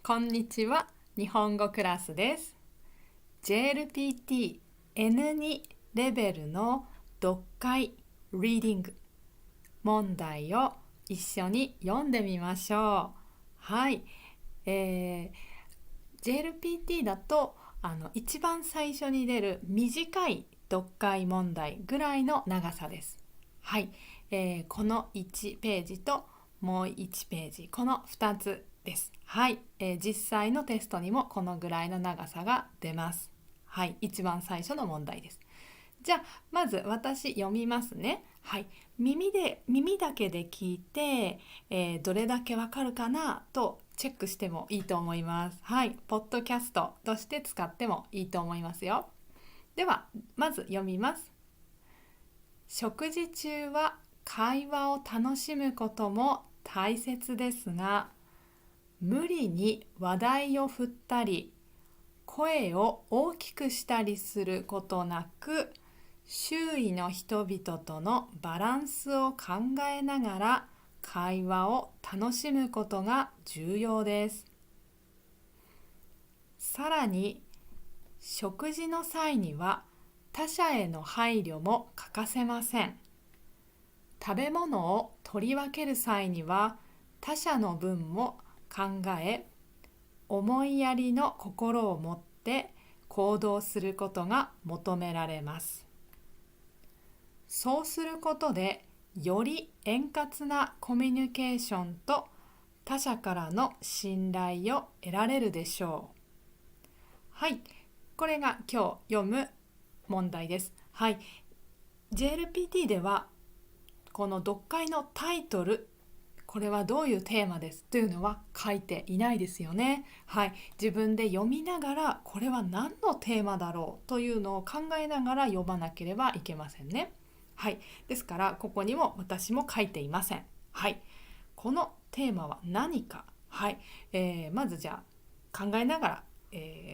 こんにちは、日本語クラスです。JLPT N2 レベルの読解 Reading 問題を一緒に読んでみましょう。はい、JLPT だと一番最初に出る短い読解問題ぐらいの長さです。はい、この1ページともう1ページ、この2つです。はい、実際のテストにもこのぐらいの長さが出ます。はい、一番最初の問題です。じゃあまず私読みますね。はい、耳だけで聞いて、どれだけわかるかなとチェックしてもいいと思います。はい、ポッドキャストとして使ってもいいと思いますよ。ではまず読みます。食事中は会話を楽しむことも大切ですが、無理に話題を振ったり、声を大きくしたりすることなく、周囲の人々とのバランスを考えながら会話を楽しむことが重要です。さらに、食事の際には他者への配慮も欠かせません。食べ物を取り分ける際には他者の分も考え、思いやりの心を持って行動することが求められます。そうすることで、より円滑なコミュニケーションと他者からの信頼を得られるでしょう。はい、これが今日読む問題です。はい、JLPT ではこの読解のタイトル、これはどういうテーマですというのは書いていないですよね。はい、自分で読みながらこれは何のテーマだろうというのを考えながら読まなければいけませんね。はい、ですからここにも私も書いていません。はい、このテーマは何か。はい、まずじゃあ考えながら、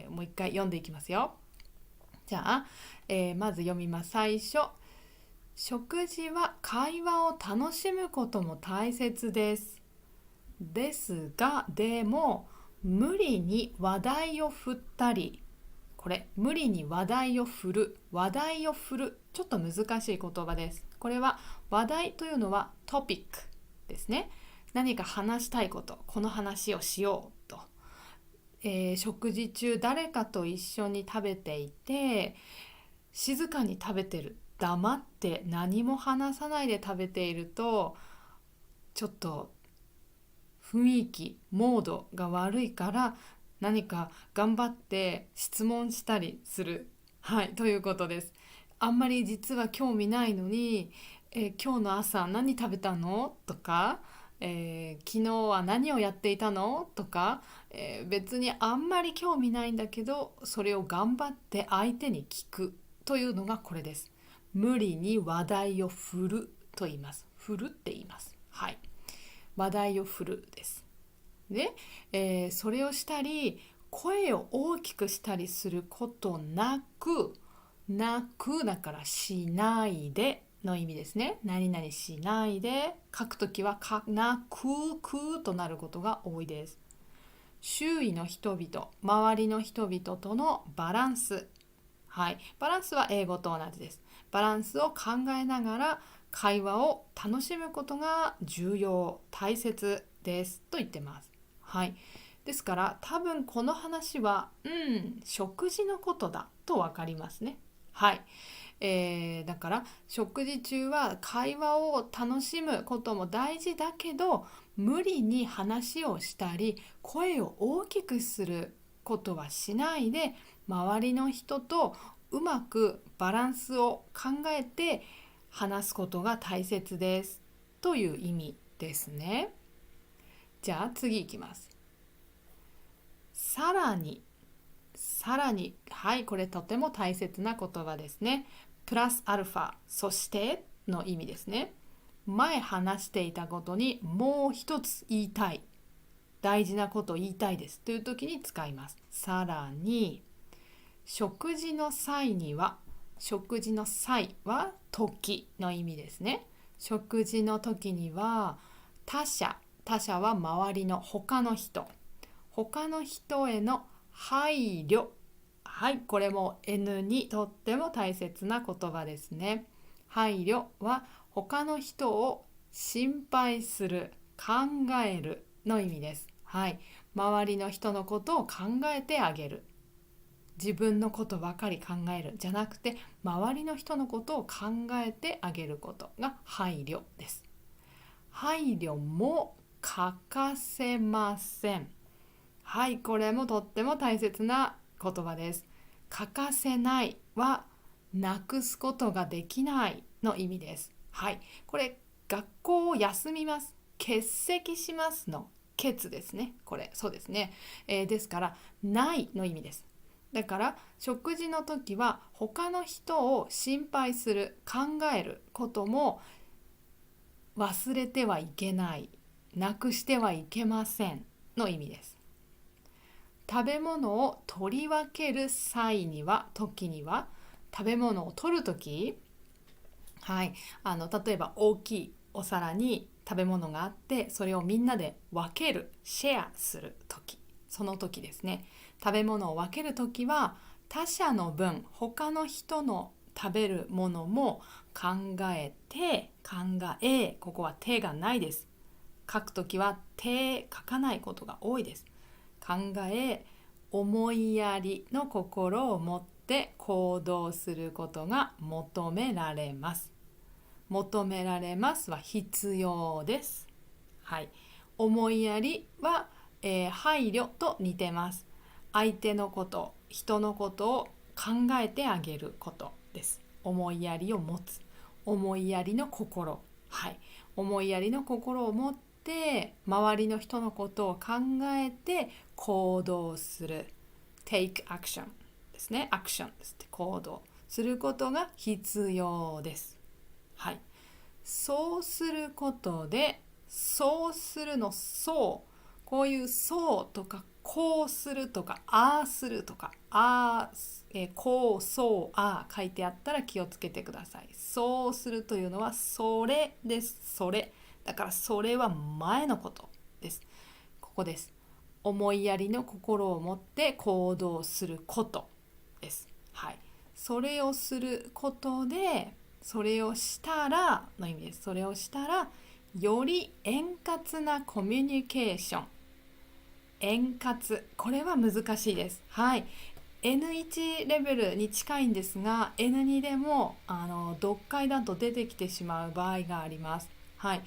もう一回読んでいきますよ。じゃあ、まず読みます。最初、食事は会話を楽しむことも大切です。ですが、でも、無理に話題を振ったり、これ、無理に話題を振る、ちょっと難しい言葉です。これは、話題というのはトピックですね。何か話したいこと、この話をしようと。食事中、誰かと一緒に食べていて、静かに食べてる、黙って何も話さないで食べていると、ちょっと雰囲気モードが悪いから、何か頑張って質問したりする、はい、ということです。あんまり実は興味ないのに、今日の朝何食べたのとか、昨日は何をやっていたのとか、別にあんまり興味ないんだけどそれを頑張って相手に聞くというのがこれです。無理に話題を振ると言います。振るって言います。はい。話題を振るです。で、それをしたり、声を大きくしたりすることなく、だからしないでの意味ですね。何々しないで、書くときはなくとなることが多いです。周囲の人々、周りの人々とのバランス。はい、バランスは英語と同じです。バランスを考えながら会話を楽しむことが重要、大切ですと言ってます。はい。ですから多分この話は、食事のことだと分かりますね。はい。だから食事中は会話を楽しむことも大事だけど、無理に話をしたり声を大きくすることはしないで、周りの人とうまくバランスを考えて話すことが大切ですという意味ですね。じゃあ次いきます。さらに、はい、これとても大切な言葉ですね。プラスアルファ、そしての意味ですね。前話していたことにもう一つ言いたい、大事なことを言いたいですという時に使います。さらに、食事の際は時の意味ですね。食事の時には他者は周りの他他の人への配慮。はい、これも N にとっても大切な言葉ですね。配慮は他の人を心配する、考えるの意味です。はい、周りの人のことを考えてあげる。自分のことばかり考えるじゃなくて、周りの人のことを考えてあげることが配慮です。配慮も欠かせません。はい、これもとっても大切な言葉です。欠かせないはなくすことができないの意味です。はい、これ学校を休みます、欠席しますの欠ですね。これそうですね、ですからないの意味です。だから食事の時は他の人を心配する、考えることも忘れてはいけない、なくしてはいけませんの意味です。食べ物を取り分ける際には、時には、食べ物を取る時、はい、例えば大きいお皿に食べ物があって、それをみんなで分ける、シェアする時、その時ですね。食べ物を分ける時は他者の分、他の人の食べるものもここは手がないです。書くときは手書かないことが多いです。考え、思いやりの心を持って行動することが求められます。求められますは必要です。はい。思いやりは、配慮と似てます。相手のこと、人のことを考えてあげることです。思いやりを持つ。思いやりの心。はい。思いやりの心を持って周りの人のことを考えて行動する。take action ですね。アクションです。行動することが必要です。はい。そうすることで、そうするのそう、こういうそうとかこうするとかああするとかこうそうああ書いてあったら気をつけてください。そうするというのはそれです。それだから、それは前のことです。ここです。思いやりの心を持って行動することです。はい。それをすることで、それをしたらの意味です。それをしたら、より円滑なコミュニケーション。円滑。これは難しいです。はい。N1 レベルに近いんですが、N2 でも読解だと出てきてしまう場合があります。はい。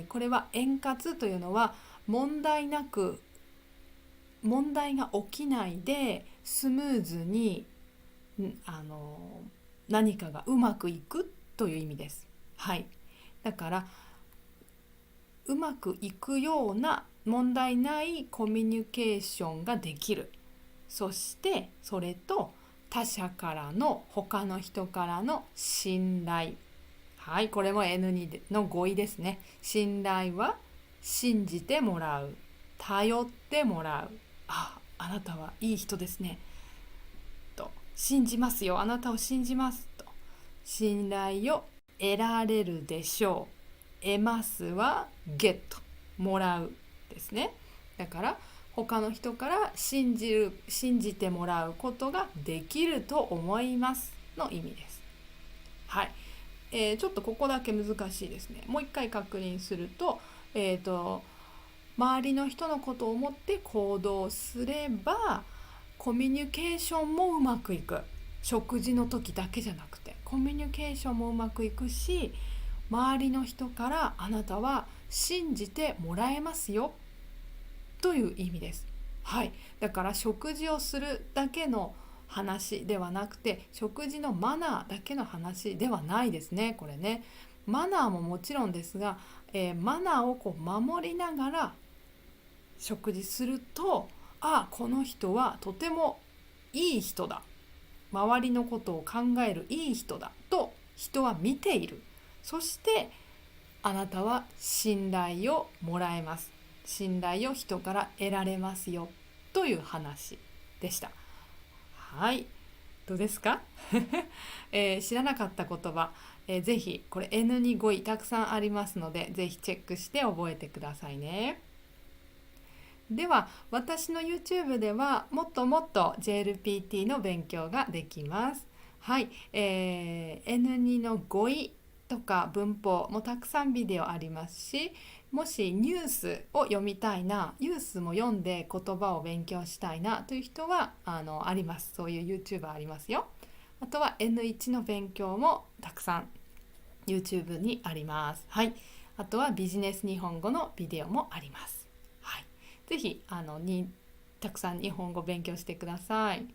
これは円滑というのは問題なく、問題が起きないでスムーズに何かがうまくいくという意味です。はい。だからうまくいくような問題ないコミュニケーションができる。そしてそれと他者からの、他の人からの信頼。はい、これも N2 の語彙ですね。信頼は信じてもらう、頼ってもらう。あなたはいい人ですね。と、信じますよ。あなたを信じます。と、信頼を得られるでしょう。得ますは get、もらうですね。だから他の人から信じてもらうことができると思いますの意味です。はい。ちょっとここだけ難しいですね。もう一回確認すると、周りの人のことを思って行動すればコミュニケーションもうまくいく。食事の時だけじゃなくてコミュニケーションもうまくいくし、周りの人からあなたは信じてもらえますよという意味です。はい。だから食事をするだけの話ではなくて、食事のマナーだけの話ではないですね。これね。マナーももちろんですが、マナーを守りながら食事すると、この人はとてもいい人だ、周りのことを考えるいい人だと人は見ている。そしてあなたは信頼をもらえます。信頼を人から得られますよという話でした。はい、どうですか？知らなかった言葉、ぜひこれ N2 語彙たくさんありますので、ぜひチェックして覚えてくださいね。では私の YouTube ではもっともっと JLPT の勉強ができます。はい、N2 の語彙とか文法もたくさんビデオありますし、もしニュースを読みたいな、ニュースも読んで言葉を勉強したいなという人はあります。そういう YouTuber ありますよ。あとは N1 の勉強もたくさん YouTube にあります。はい。あとはビジネス日本語のビデオもあります。はい。ぜひたくさん日本語を勉強してください。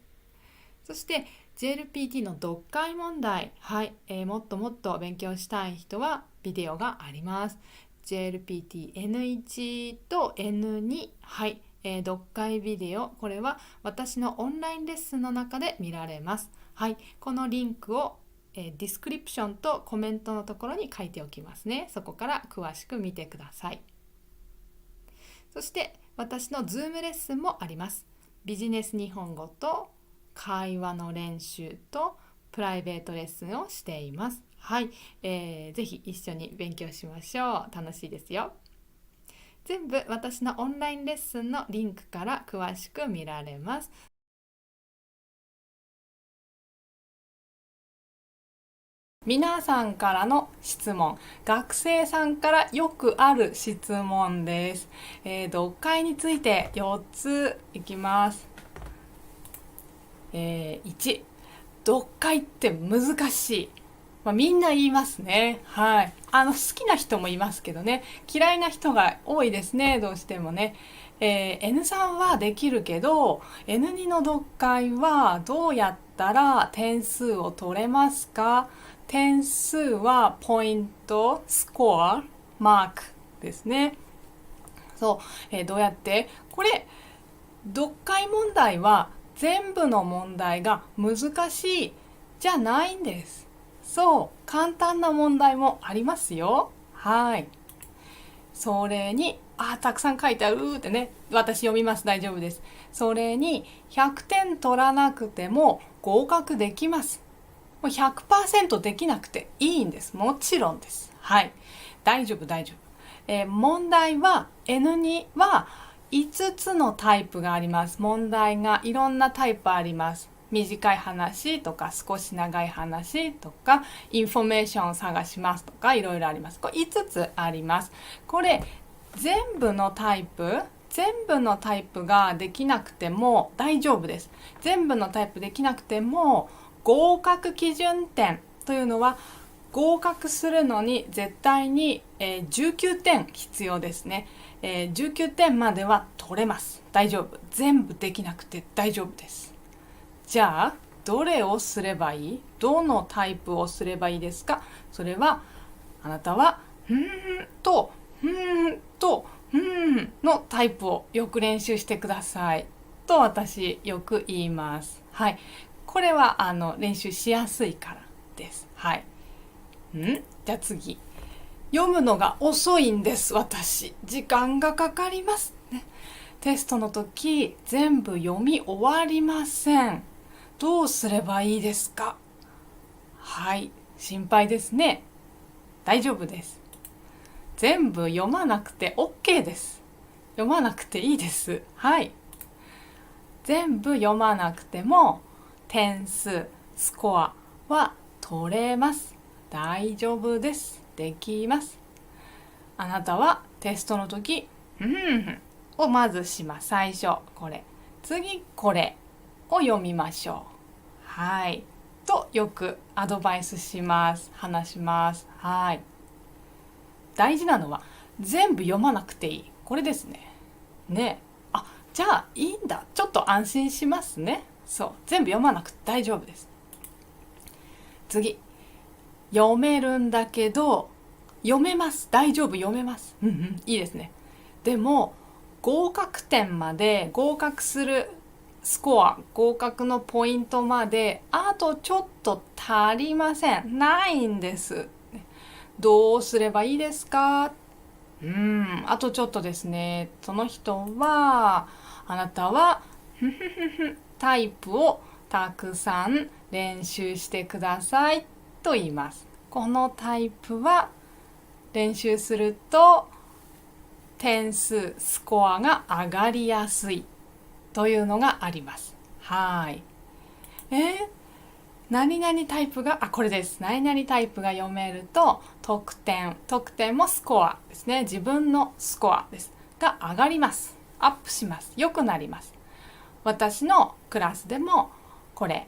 そして JLPT の読解問題、はい、もっともっと勉強したい人はビデオがあります。JLPT N1 と N2、はい、読解ビデオ、これは私のオンラインレッスンの中で見られます。はい、このリンクをディスクリプションとコメントのところに書いておきますね。そこから詳しく見てください。そして私の Zoom レッスンもあります。ビジネス日本語と会話の練習とプライベートレッスンをしています。はい、ぜひ一緒に勉強しましょう。楽しいですよ。全部私のオンラインレッスンのリンクから詳しく見られます。皆さんからの質問、学生さんからよくある質問です。読解について4ついきます。1、読解って難しい。みんな言いますね。はい。好きな人もいますけどね。嫌いな人が多いですね。どうしてもね。N3 はできるけど、N2 の読解はどうやったら点数を取れますか？点数はポイント、スコア、マークですね。そう。どうやってこれ、読解問題は全部の問題が難しいじゃないんです。そう、簡単な問題もありますよ。はい。それに、たくさん書いてあるってね。私読みます。大丈夫です。それに、100点取らなくても合格できます。もう 100% できなくていいんです。もちろんです。はい。大丈夫、大丈夫。問題は N2 は5つのタイプがあります。問題がいろんなタイプあります。短い話とか少し長い話とかインフォメーションを探しますとかいろいろあります。これ5つあります。これ全部のタイプができなくても大丈夫です。全部のタイプできなくても合格基準点というのは合格するのに絶対に19点必要ですね。19点までは取れます。大丈夫。全部できなくて大丈夫です。じゃあどれをすればいい？どのタイプをすればいいですか？それはあなたはとのタイプをよく練習してくださいと私よく言います。はい。これは練習しやすいからです。はい。じゃあ次。読むのが遅いんです私。時間がかかります、ね。テストの時全部読み終わりません。どうすればいいですか？はい、心配ですね。大丈夫です。全部読まなくて OK です。読まなくていいです。はい。全部読まなくても点数、スコアは取れます。大丈夫です。できます。あなたはテストの時、をまずします。最初、これ。次、これを読みましょう。はい。と、よくアドバイスします。話します。はい。大事なのは、全部読まなくていい。これですね。ね。じゃあ、いいんだ。ちょっと安心しますね。そう。全部読まなくて大丈夫です。次。読めるんだけど、読めます。大丈夫。読めます。いいですね。でも、合格点まで合格するスコア、合格のポイントまであとちょっと足りません。ないんです。どうすればいいですか？あとちょっとですね。その人は、あなたはタイプをたくさん練習してくださいと言います。このタイプは練習すると点数スコアが上がりやすいというのがあります。はい。何々タイプがこれです。何々タイプが読めると得点もスコアですね。自分のスコアですが上がります。アップします。良くなります。私のクラスでもこれ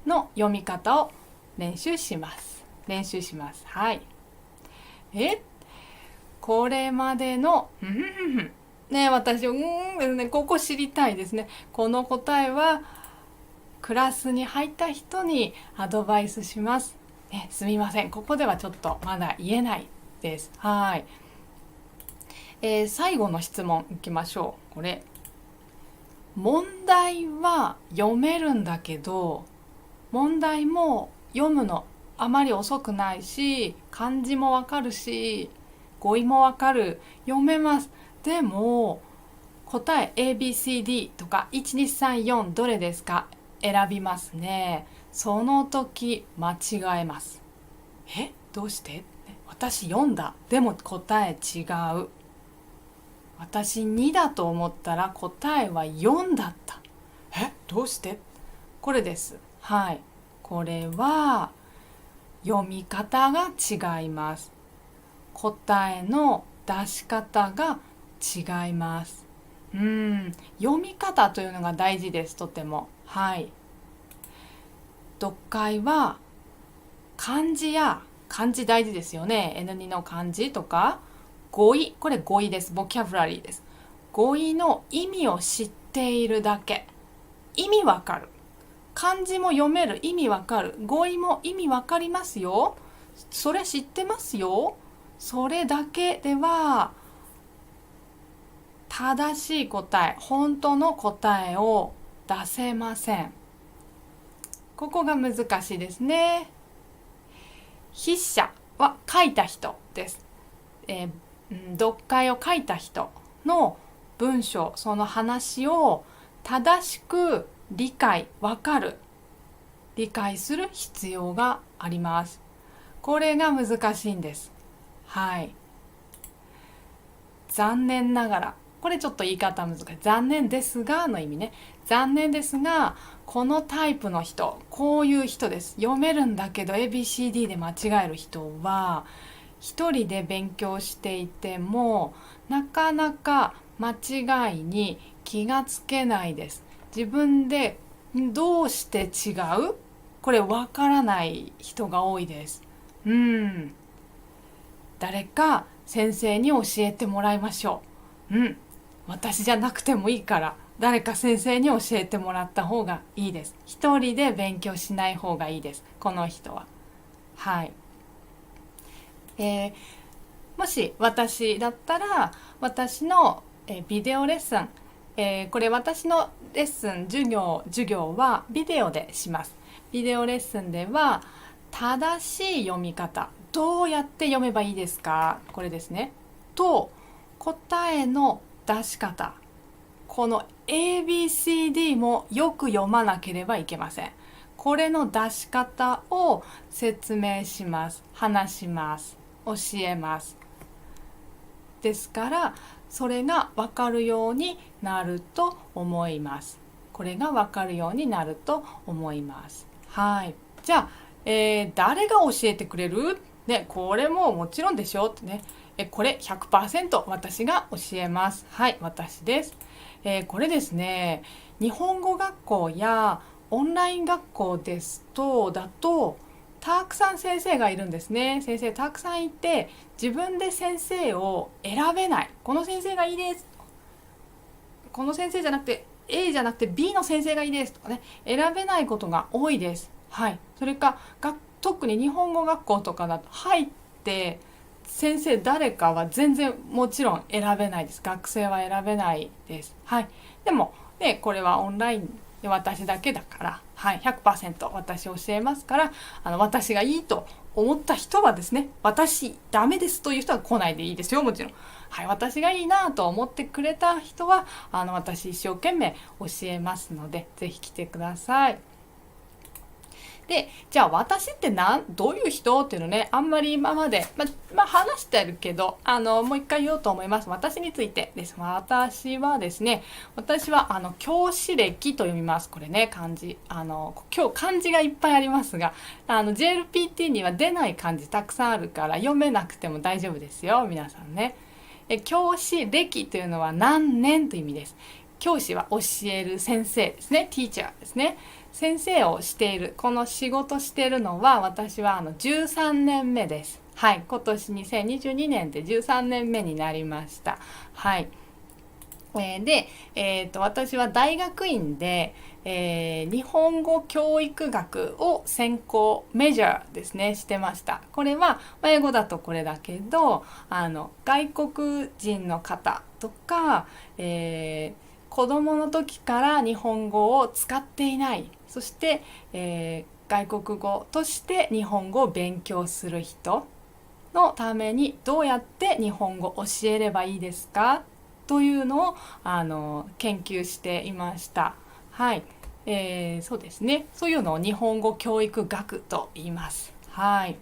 の読み方を練習します。はい。これまでの私ですね、ここ知りたいですね。この答えはクラスに入った人にアドバイスします。すみません。ここではちょっとまだ言えないです。はい。最後の質問いきましょう。これ。問題は読めるんだけど、問題も読むのあまり遅くないし、漢字もわかるし、語彙もわかる。読めます。でも、答え ABCD とか1234どれですか選びますね。その時間違えます。どうして？私読んだ。でも答え違う。私2だと思ったら答えは4だった。どうして？これです。はい。これは読み方が違います。答えの出し方が違います。読み方というのが大事です。とても。はい。読解は漢字大事ですよね。N2 の漢字とか語彙、これ語彙です。ボキャブラリーです。語彙の意味を知っているだけ。意味わかる。漢字も読める。意味わかる。語彙も意味わかりますよ。それ知ってますよ。それだけでは正しい答え、本当の答えを出せません。ここが難しいですね。筆者は書いた人です。読解を書いた人の文章、その話を正しく理解する必要があります。これが難しいんです。はい。残念ながら、これちょっと言い方難しい。残念ですがの意味ね。残念ですが、このタイプの人、こういう人です。読めるんだけど ABCD で間違える人は、一人で勉強していてもなかなか間違いに気がつけないです。自分でどうして違う？これわからない人が多いです。誰か先生に教えてもらいましょう。私じゃなくてもいいから誰か先生に教えてもらった方がいいです。一人で勉強しない方がいいです。この人は。はい。もし私だったら私のビデオレッスン、これ私のレッスン授業はビデオでします。ビデオレッスンでは正しい読み方、どうやって読めばいいですか、これですね、と答えの出し方、この ABCD もよく読まなければいけません。これの出し方を説明します。話します。教えます。ですからそれが分かるようになると思います。これが分かるようになると思います。はい。じゃあ、誰が教えてくれる？ね、これももちろんでしょってね。これ 100% 私が教えます。はい、私です。これですね、日本語学校やオンライン学校ですとたくさん先生がいるんですね。先生たくさんいて自分で先生を選べない。この先生がいいです。この先生じゃなくて A じゃなくて B の先生がいいですとかね、選べないことが多いです。はい。それか特に日本語学校とかだと入って先生誰かは全然もちろん選べないです。学生は選べないです。はい。でもね、これはオンラインで私だけだから、はい、100% 私教えますから、私がいいと思った人はですね、私ダメですという人は来ないでいいですよ、もちろん。はい、私がいいなと思ってくれた人は、私一生懸命教えますので、ぜひ来てください。で、じゃあ私ってどういう人っていうのね、あんまり今まで、話してるけど、もう一回言おうと思います。私についてです。私はですね、私は、教師歴と読みます。これね、漢字。今日漢字がいっぱいありますが、JLPT には出ない漢字たくさんあるから読めなくても大丈夫ですよ、皆さんね。教師歴というのは何年という意味です。教師は教える先生ですね。ティーチャーですね。先生をしている、この仕事しているのは、私は13年目です。はい。今年2022年で13年目になりました。はい。で、私は大学院で、日本語教育学を専攻メジャーですねしてました。これは英語だとこれだけど、外国人の方とか、子供の時から日本語を使っていない、そして、外国語として日本語を勉強する人のためにどうやって日本語を教えればいいですかというのを研究していました。はい、そうですね。そういうのを日本語教育学と言います。はい。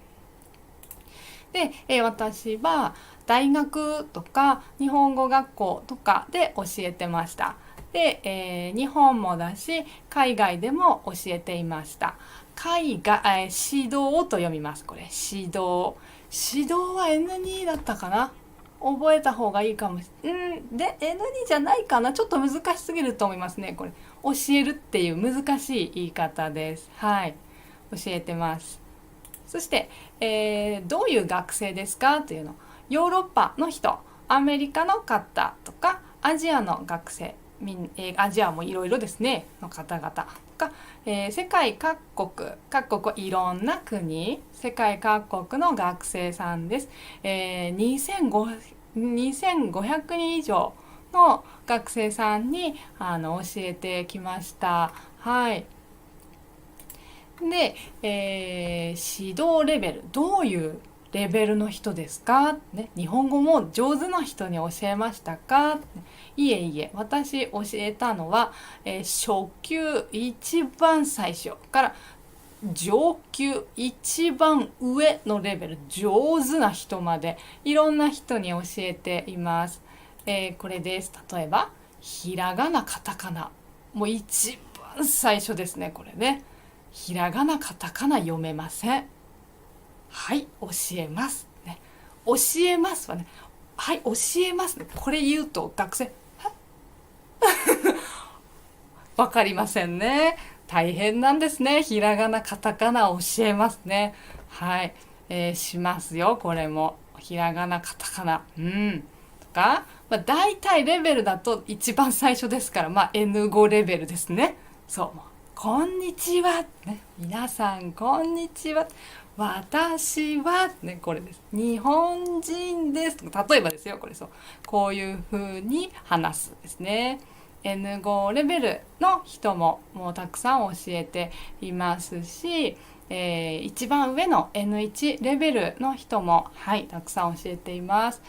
で、私は大学とか日本語学校とかで教えてました。で、日本もだし海外でも教えていました。海外、指導と読みます。これ指導。指導は N2 だったかな。覚えた方がいいかもしれない。で N2 じゃないかな。ちょっと難しすぎると思いますね。これ教えるっていう難しい言い方です。はい、教えてます。そして、どういう学生ですかというの。ヨーロッパの人、アメリカの方とか、アジアの学生、アジアもいろいろですね、の方々とか、世界各国いろんな国、世界各国の学生さんです。2500人以上の学生さんに教えてきました。はい。で、指導レベル、どういうレベルの人ですか、ね、日本語も上手な人に教えましたか、いえいえ、私教えたのは、初級一番最初から上級一番上のレベル、上手な人までいろんな人に教えています。これです。例えば、ひらがな、カタカナ。もう一番最初ですね、これね。ひらがなカタカナ読めません。はい、教えます、ね、教えますはね、はい、教えます、ね、これ言うと学生わかりませんね。大変なんですね。ひらがなカタカナ教えますね。はい、しますよ。これもひらがなカタカナとか、大体レベルだと一番最初ですから、N5 レベルですね。そうこんにちは、ね、皆さんこんにちは、私は、ね、これです。日本人です。例えばですよ、これそう。こういう風に話すですね。N5 レベルの人ももうたくさん教えていますし、一番上の N1 レベルの人も、はい、たくさん教えています。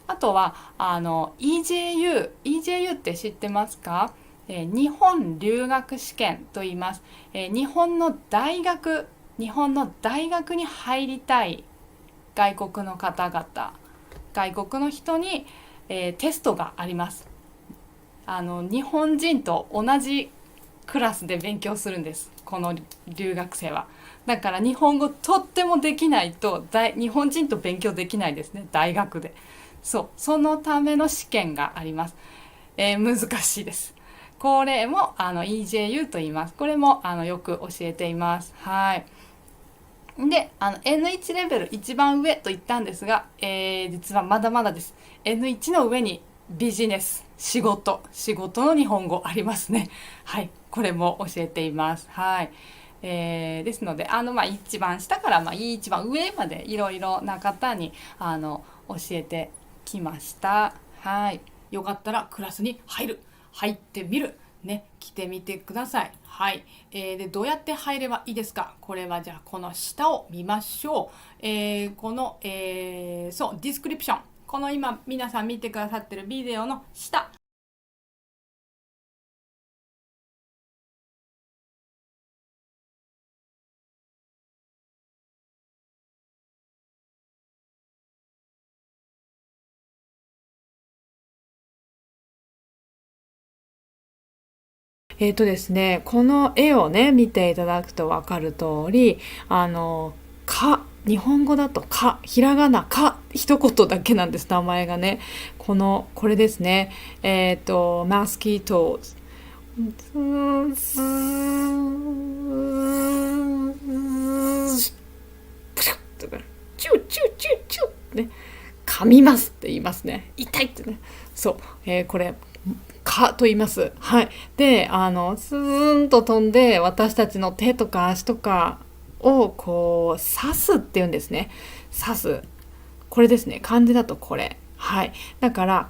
あとはEJU って知ってますか？日本留学試験と言います。日本の大学に入りたい外国の方々、外国の人に、テストがあります。日本人と同じクラスで勉強するんです。この留学生は。だから日本語とってもできないと日本人と勉強できないですね、大学で。そのための試験があります。難しいです。これもEJU と言います。これもよく教えています。はい。で、N1 レベル一番上と言ったんですが、実はまだまだです。N1 の上にビジネス、仕事の日本語ありますね。はい。これも教えています。はい。ですので、一番下から、一番上までいろいろな方に、教えてきました。はい。よかったらクラスに入ってみる。ね、来てみてください。はい。で、どうやって入ればいいですか？これはじゃあ、この下を見ましょう。この、ディスクリプション。この今、皆さん見てくださってるビデオの下。ですね、この絵をね、見ていただくと分かる通り、日本語だとひらがな一言だけなんです、名前がね。これですね。マスキートーズ。チューチューチューチューってね、噛みますって言いますね。痛いってね。そう、これ、と言います。はい。で、スーンと飛んで、私たちの手とか足とかをこう刺すっていうんですね。刺す。これですね。漢字だとこれ。はい。だから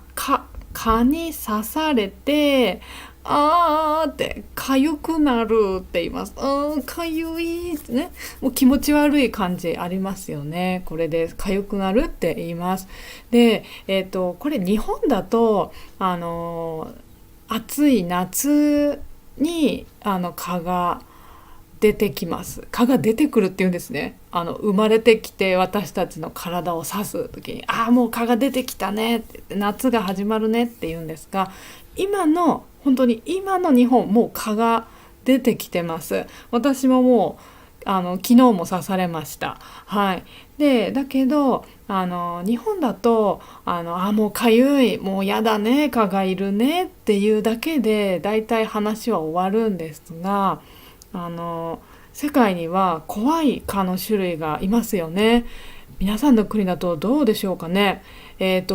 蚊に刺されて、ーって痒くなるって言います。かゆいってね。もう気持ち悪い感じありますよね。これで痒くなるって言います。で、これ日本だと暑い夏に蚊が出てきます。蚊が出てくるっていうんですね。生まれてきて私たちの体を刺す時にもう蚊が出てきたねって、夏が始まるねって言うんですが、本当に今の日本もう蚊が出てきてます。私ももう昨日も刺されました。はい。でだけど日本だともうかゆい、もうやだね、蚊がいるねっていうだけでだいたい話は終わるんですが、世界には怖い蚊の種類がいますよね。皆さんの国だとどうでしょうかね。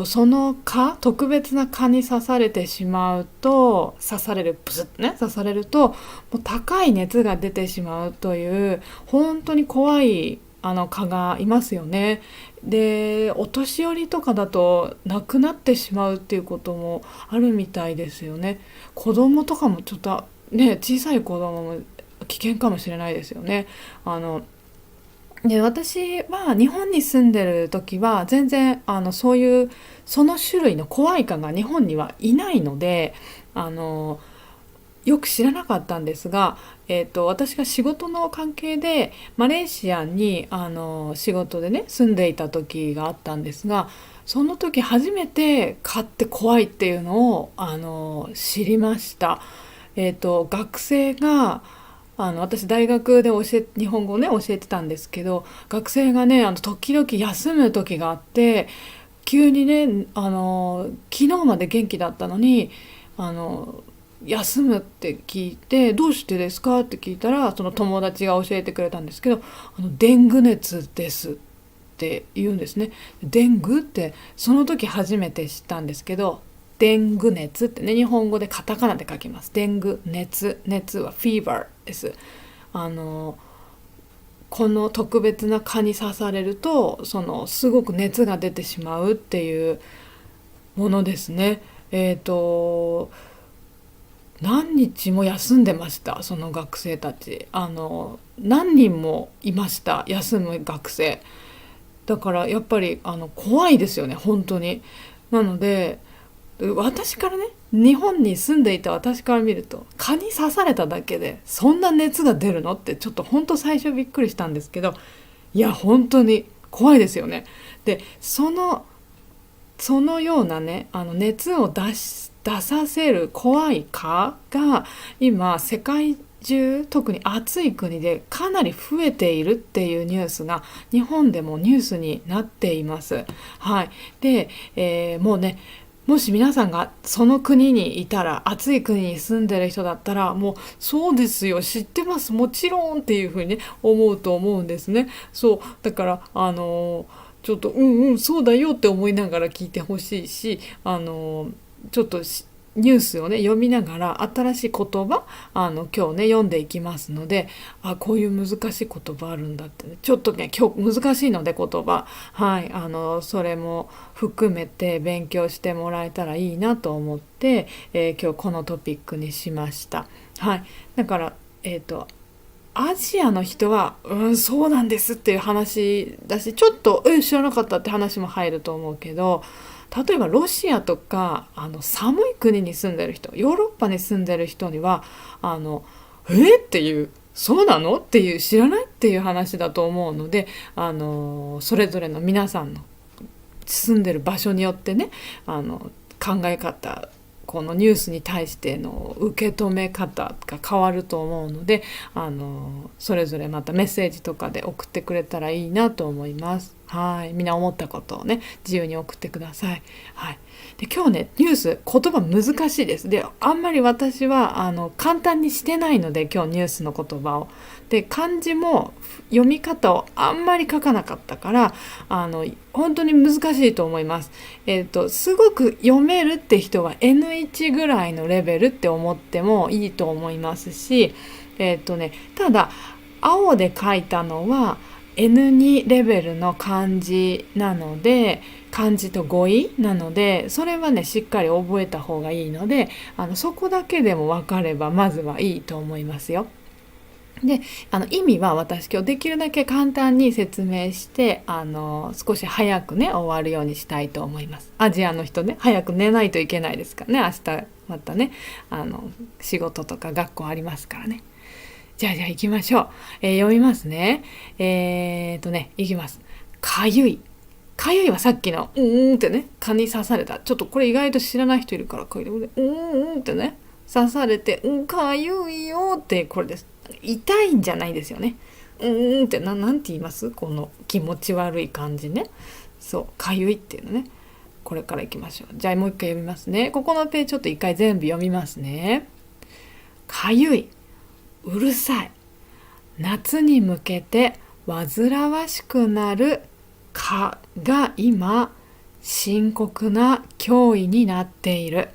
その特別な蚊に刺されてしまうと、プスッとね、刺されると、もう高い熱が出てしまうという、本当に怖い蚊がいますよね。で、お年寄りとかだと亡くなってしまうっていうこともあるみたいですよね。子供とかもちょっとね、小さい子供も危険かもしれないですよね。あので私は日本に住んでる時は全然その種類の怖い蚊が日本にはいないので、あのよく知らなかったんですが、私が仕事の関係でマレーシアに仕事でね住んでいた時があったんですが、その時初めて蚊って怖いっていうのを知りました。学生が私大学で日本語をね教えてたんですけど、学生がね時々休む時があって、急にね昨日まで元気だったのにあの休むって聞いて、どうしてですかって聞いたら、その友達が教えてくれたんですけど、デング熱ですって言うんですね。デングってその時初めて知ったんですけど、デング熱ってね、日本語でカタカナで書きます。デング熱はフィーバーです。あのこの特別な蚊に刺されるとすごく熱が出てしまうっていうものですね。何日も休んでました、その学生たち。何人もいました、休む学生。だからやっぱり怖いですよね、本当に。なので私からね、日本に住んでいた私から見ると、蚊に刺されただけでそんな熱が出るのってちょっと本当最初びっくりしたんですけど、いや本当に怖いですよね。でそのようなね熱を出させる怖い蚊が今世界中、特に暑い国でかなり増えているっていうニュースが日本でもニュースになっています。はい。で、もうね、もし皆さんがその国にいたら、暑い国に住んでる人だったら、もうそうですよ、知ってます、もちろんっていうふうにね思うと思うんですね。そうだからちょっとそうだよって思いながら聞いてほしいし、ちょっとニュースをね読みながら新しい言葉今日ね読んでいきますので、こういう難しい言葉あるんだってね、ちょっとね今日難しいので言葉、はい、それも含めて勉強してもらえたらいいなと思って、今日このトピックにしました。はい、だからアジアの人はそうなんですっていう話だし、ちょっと知らなかったって話も入ると思うけど、例えばロシアとか寒い国に住んでる人、ヨーロッパに住んでる人にはっていう、そうなのっていう、知らないっていう話だと思うので、それぞれの皆さんの住んでる場所によってね考え方、このニュースに対しての受け止め方が変わると思うので、それぞれまたメッセージとかで送ってくれたらいいなと思います。はい、みんな思ったことをね自由に送ってください。はい、で今日ねニュース言葉難しいです。であんまり私は簡単にしてないので今日ニュースの言葉をで漢字も読み方をあんまり書かなかったから本当に難しいと思います。すごく読めるって人は N1 ぐらいのレベルって思ってもいいと思いますし、ただ青で書いたのはN2 レベルの漢字なので漢字と語彙なのでそれはねしっかり覚えた方がいいのでそこだけでも分かればまずはいいと思いますよ。で意味は私今日できるだけ簡単に説明して少し早くね終わるようにしたいと思います。アジアの人ね早く寝ないといけないですからね。明日またね仕事とか学校ありますからね。じゃあ行きましょう。読みますね。いきます。かゆい。かゆいはさっきのってね蚊に刺された。ちょっとこれ意外と知らない人いるからこれでってね刺されてかゆいよってこれです。痛いんじゃないですよね。ってなんて言います？この気持ち悪い感じね。そうかゆいっていうのね。これからいきましょう。じゃあもう一回読みますね。ここのページちょっと一回全部読みますね。かゆい。うるさい。夏に向けて煩わしくなる蚊が今深刻な脅威になっている。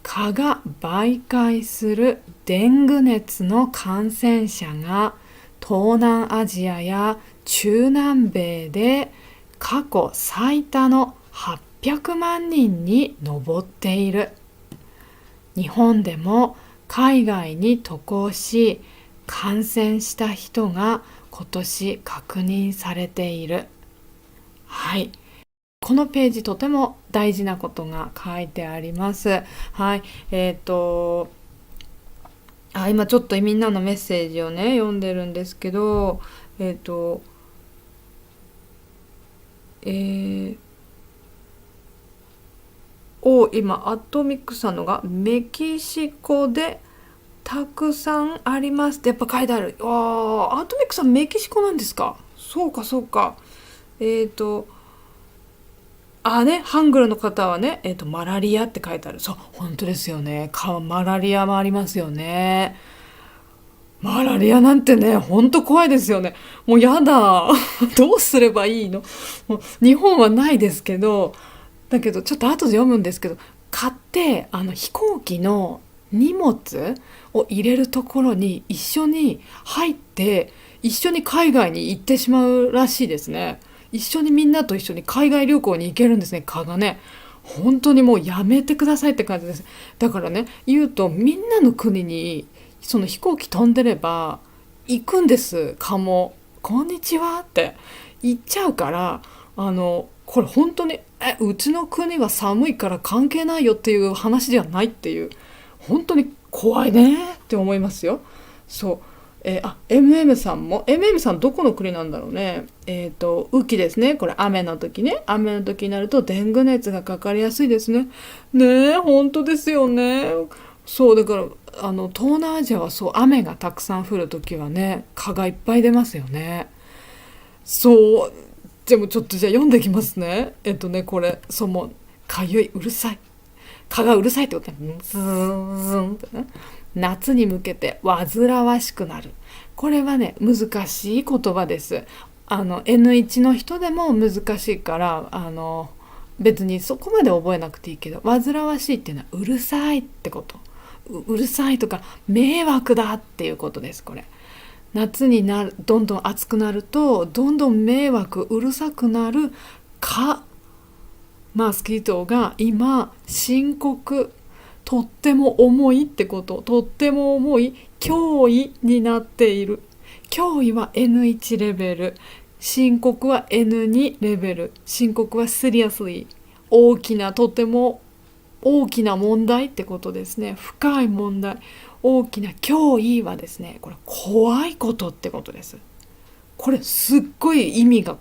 蚊が媒介するデング熱の感染者が東南アジアや中南米で過去最多の800万人に上っている。日本でも海外に渡航し感染した人が今年確認されている。はい。このページとても大事なことが書いてあります。はい。今ちょっとみんなのメッセージをね読んでるんですけど、今アトミックさんのがメキシコでたくさんありますってやっぱ書いてある。アトミックさんメキシコなんですか？そうかそうか。ハングルの方はね、マラリアって書いてある。そう、本当ですよね。マラリアもありますよね。マラリアなんてね、ほんと怖いですよね。もうやだ。どうすればいいの？もう日本はないですけど、だけどちょっと後で読むんですけど、買って飛行機の荷物を入れるところに一緒に入って一緒に海外に行ってしまうらしいですね。一緒にみんなと一緒に海外旅行に行けるんですね。蚊がね本当にもうやめてくださいって感じです。だからね言うとみんなの国にその飛行機飛んでれば行くんです。蚊もこんにちはって言っちゃうからこれ本当にうちの国は寒いから関係ないよっていう話ではないっていう本当に怖いねって思いますよ。そう。MM さんも MM さんどこの国なんだろうね。雨季ですね。これ雨の時ね。雨の時になるとデング熱がかかりやすいですね。ねえ本当ですよね。そうだから東南アジアはそう雨がたくさん降る時はね蚊がいっぱい出ますよね。そうでもちょっとじゃあ読んできますね。これかゆいうるさい蚊がうるさいってことね。ズーンってね。夏に向けて煩わしくなる。これはね難しい言葉です。N1 の人でも難しいから別にそこまで覚えなくていいけど煩わしいっていうのはうるさいってこと。うるさいとか迷惑だっていうことです。これ夏にどんどん暑くなるとどんどん迷惑うるさくなる蚊マスキートが今深刻とっても重いってこと。とっても重い脅威になっている。脅威は N1 レベル、深刻は N2 レベル。深刻は seriously 大きなとても大きな問題ってことですね。深い問題、大きな脅威はですねこれ怖いことってことです。これすっごい意味が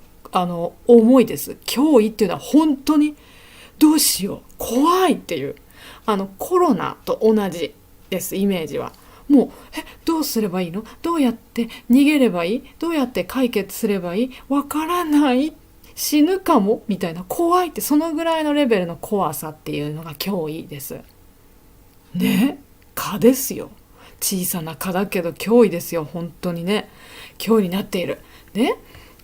重いです。脅威っていうのは本当にどうしよう怖いっていうコロナと同じです、イメージは。もうどうすればいいの、どうやって逃げればいい、どうやって解決すればいい、わからない、死ぬかもみたいな、怖いって、そのぐらいのレベルの怖さっていうのが脅威ですね。蚊ですよ。小さな蚊だけど脅威ですよ、本当にね。脅威になっている。で、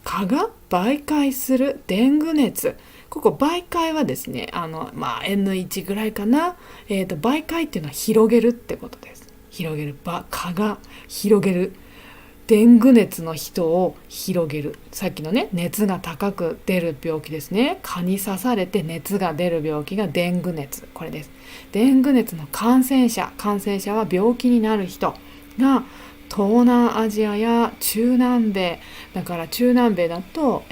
蚊が媒介するデング熱、ここ媒介はですね、N1 ぐらいかな。媒介っていうのは広げるってことです。広げる、蚊が広げる、デング熱の人を広げる。さっきのね、熱が高く出る病気ですね。蚊に刺されて熱が出る病気がデング熱、これです。デング熱の感染者は病気になる人が東南アジアや中南米、だから中南米だと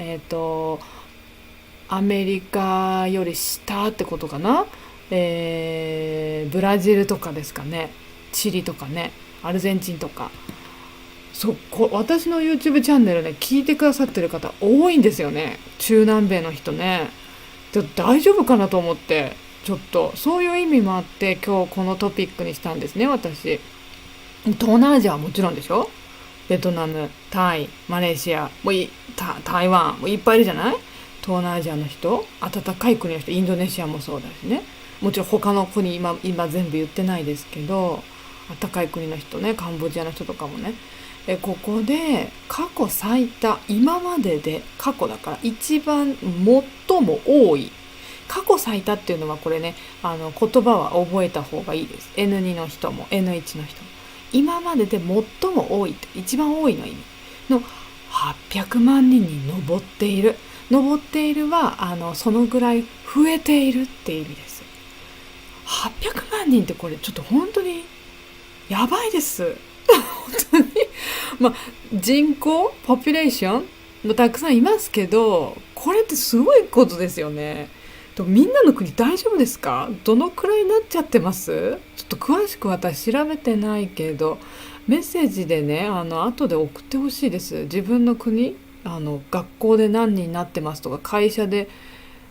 アメリカより下ってことかな、ブラジルとかですかね、チリとかね、アルゼンチンとか、私の YouTube チャンネルね、聞いてくださってる方多いんですよね、中南米の人ね。大丈夫かなと思って、ちょっとそういう意味もあって今日このトピックにしたんですね、私。東南アジアはもちろんでしょ。ベトナム、タイ、マレーシア、台湾もいっぱいいるじゃない。東南アジアの人、暖かい国の人、インドネシアもそうだしね。もちろん他の国今全部言ってないですけど、暖かい国の人ね、カンボジアの人とかもね。ここで過去最多、今までで過去だから一番最も多い、過去最多っていうのはこれね、言葉は覚えた方がいいです。 N2 の人も N1 の人も、今までで最も多いって、一番多いの意味の800万人に上っている。上っているはそのぐらい増えているっていう意味です。800万人ってこれちょっと本当にやばいです。本当に。人口ポピュレーションもたくさんいますけど、これってすごいことですよね。みんなの国大丈夫ですか？どのくらいになっちゃってます？ちょっと詳しく私調べてないけど、メッセージでね、後で送ってほしいです。自分の国、学校で何人になってますとか、会社で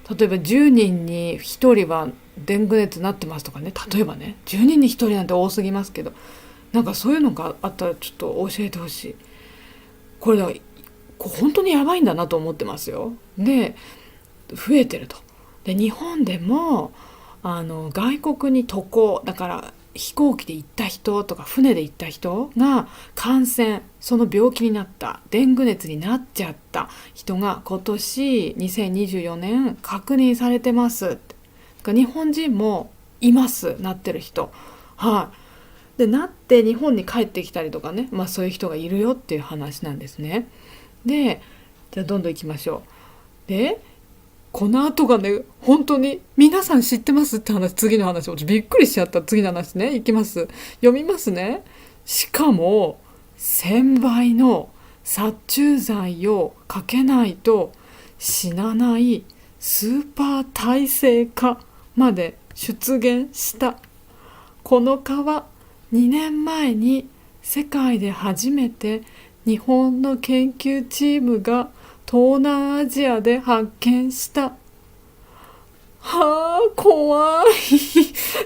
例えば10人に1人はデング熱になってますとかね、例えばね、10人に1人なんて多すぎますけど、なんかそういうのがあったらちょっと教えてほしい。これだ、本当にやばいんだなと思ってますよ。で、増えてると。で、日本でも外国に渡航だから、飛行機で行った人とか船で行った人が感染、その病気になった、デング熱になっちゃった人が今年2024年確認されてます。日本人もいます、なってる人。はい。で、なって日本に帰ってきたりとかね、そういう人がいるよっていう話なんですね。で、じゃあどんどん行きましょう。で、この後がね、本当に皆さん知ってますって話、次の話、びっくりしちゃった。次の話ね、いきます。読みますね。しかも1000倍の殺虫剤をかけないと死なないスーパー耐性蚊まで出現した。この蚊は2年前に世界で初めて日本の研究チームが東南アジアで発見した。はあ、怖い。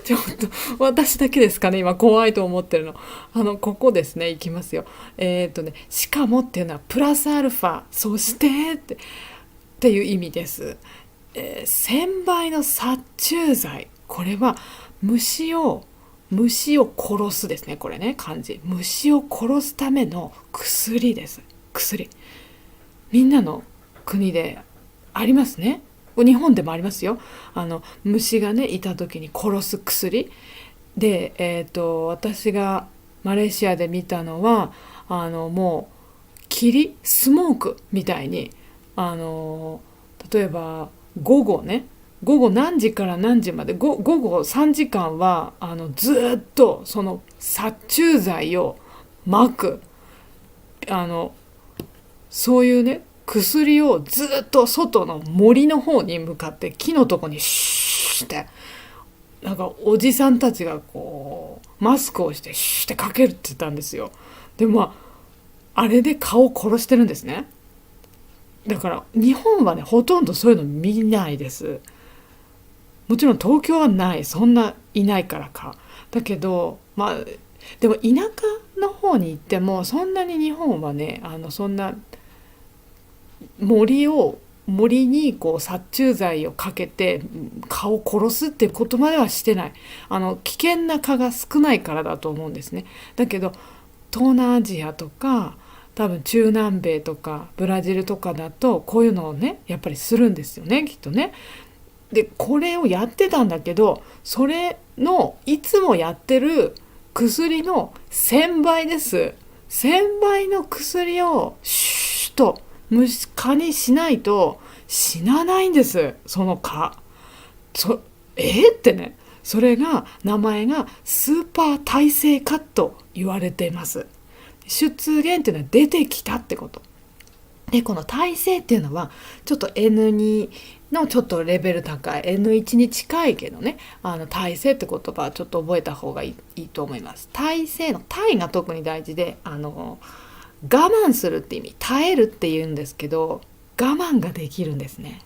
ちょっと私だけですかね、今怖いと思ってるの。ここですね、いきますよ。しかもっていうのはプラスアルファ、そしてっていう意味です。1000倍の殺虫剤、これは虫を殺すですね、これね、漢字。虫を殺すための薬です。薬。みんなの国でありますね。日本でもありますよ。虫がねいた時に殺す薬で、私がマレーシアで見たのはもうスモークみたいに例えば午後何時から何時まで、午後3時間はずっとその殺虫剤をまく、そういうね薬をずっと外の森の方に向かって木のとこにシューってなんかおじさんたちがこうマスクをしてシューってかけるって言ったんですよ。であれで蚊を殺してるんですね。だから日本はねほとんどそういうの見ないです。もちろん東京はない、そんないないからか。だけどでも田舎の方に行ってもそんなに日本はねそんな森にこう殺虫剤をかけて蚊を殺すっていうことまではしてない。危険な蚊が少ないからだと思うんですね。だけど東南アジアとか多分中南米とかブラジルとかだとこういうのをねやっぱりするんですよね、きっとね。でこれをやってたんだけど、それのいつもやってる薬の1,000倍です。1,000倍の薬をシュッと蚊にしないと死なないんです、その蚊。そってね、それが名前がスーパー耐性蚊と言われています。出現っていうのは出てきたってことで、この耐性っていうのはちょっと N2 のちょっとレベル高い N1 に近いけどね、耐性って言葉はちょっと覚えた方がいいと思います。耐性の耐が特に大事で、我慢するって意味、耐えるって言うんですけど、我慢ができるんですね。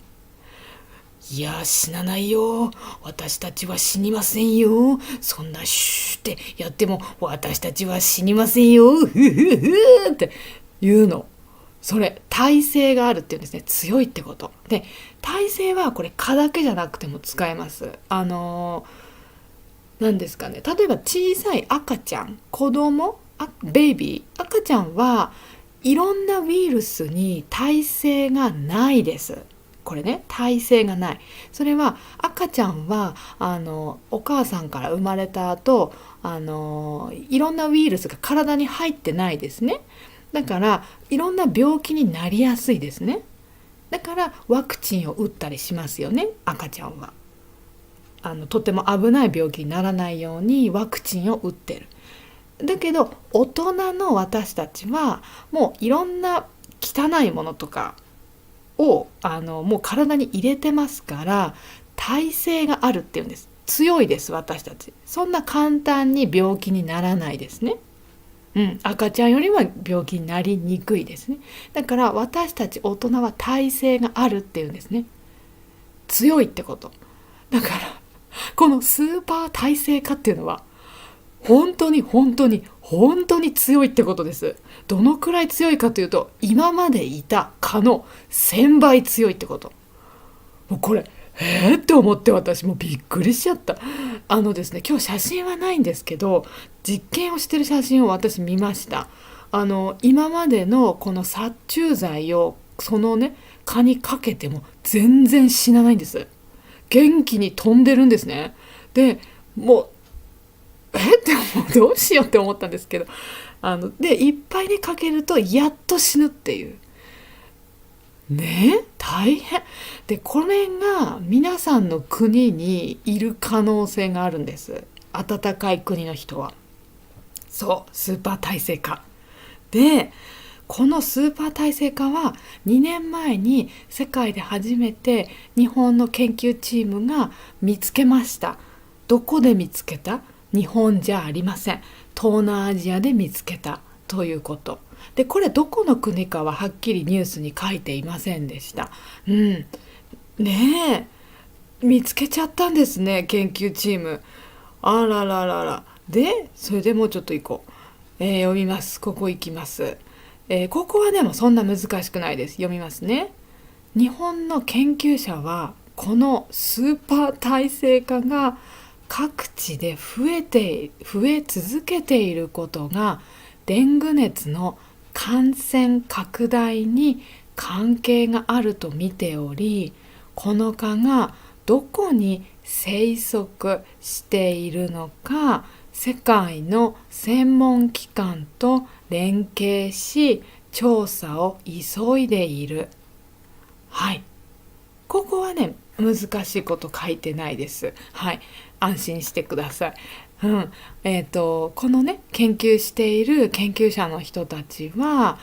いや死なないよ、私たちは死にませんよ、そんなシューってやっても私たちは死にませんよ、ふふふって言うの。それ耐性があるっていうんですね。強いってことで、耐性はこれ蚊だけじゃなくても使えます。何ですかね、例えば小さい赤ちゃん、子供、ベイビー、赤ちゃんはいろんなウイルスに耐性がないです。これね、耐性がない。それは赤ちゃんはお母さんから生まれた後いろんなウイルスが体に入ってないですね。だからいろんな病気になりやすいですね。だからワクチンを打ったりしますよね、赤ちゃんは。とても危ない病気にならないようにワクチンを打ってる。だけど大人の私たちはもういろんな汚いものとかをもう体に入れてますから、耐性があるっていうんです。強いです、私たち。そんな簡単に病気にならないですね。赤ちゃんよりは病気になりにくいですね。だから私たち大人は耐性があるっていうんですね。強いってこと。だからこのスーパー耐性化っていうのは本当に本当に本当に強いってことです。どのくらい強いかというと、今までいた蚊の1,000倍強いってこと。もうこれって思って、私もびっくりしちゃった。ですね、今日写真はないんですけど実験をしてる写真を私見ました。今までのこの殺虫剤をそのね蚊にかけても全然死なないんです。元気に飛んでるんですね。でもうってもうどうしようって思ったんですけど、でいっぱいにかけるとやっと死ぬっていうね。大変で、これが皆さんの国にいる可能性があるんです。暖かい国の人は。そうスーパー耐性蚊で、このスーパー耐性蚊は2年前に世界で初めて日本の研究チームが見つけました。どこで見つけた？日本じゃありません。東南アジアで見つけたということで、これどこの国かははっきりニュースに書いていませんでした。ねえ、見つけちゃったんですね、研究チーム。あらららら。でそれでもうちょっと行こう。読みます。ここ行きます。ここはでもそんな難しくないです。読みますね。日本の研究者はこのスーパー耐性化が各地で増え続けていることがデング熱の感染拡大に関係があると見ており、この蚊がどこに生息しているのか世界の専門機関と連携し調査を急いでいる。はい、ここはね難しいこと書いてないです。はい、安心してください。このね研究している研究者の人たちは、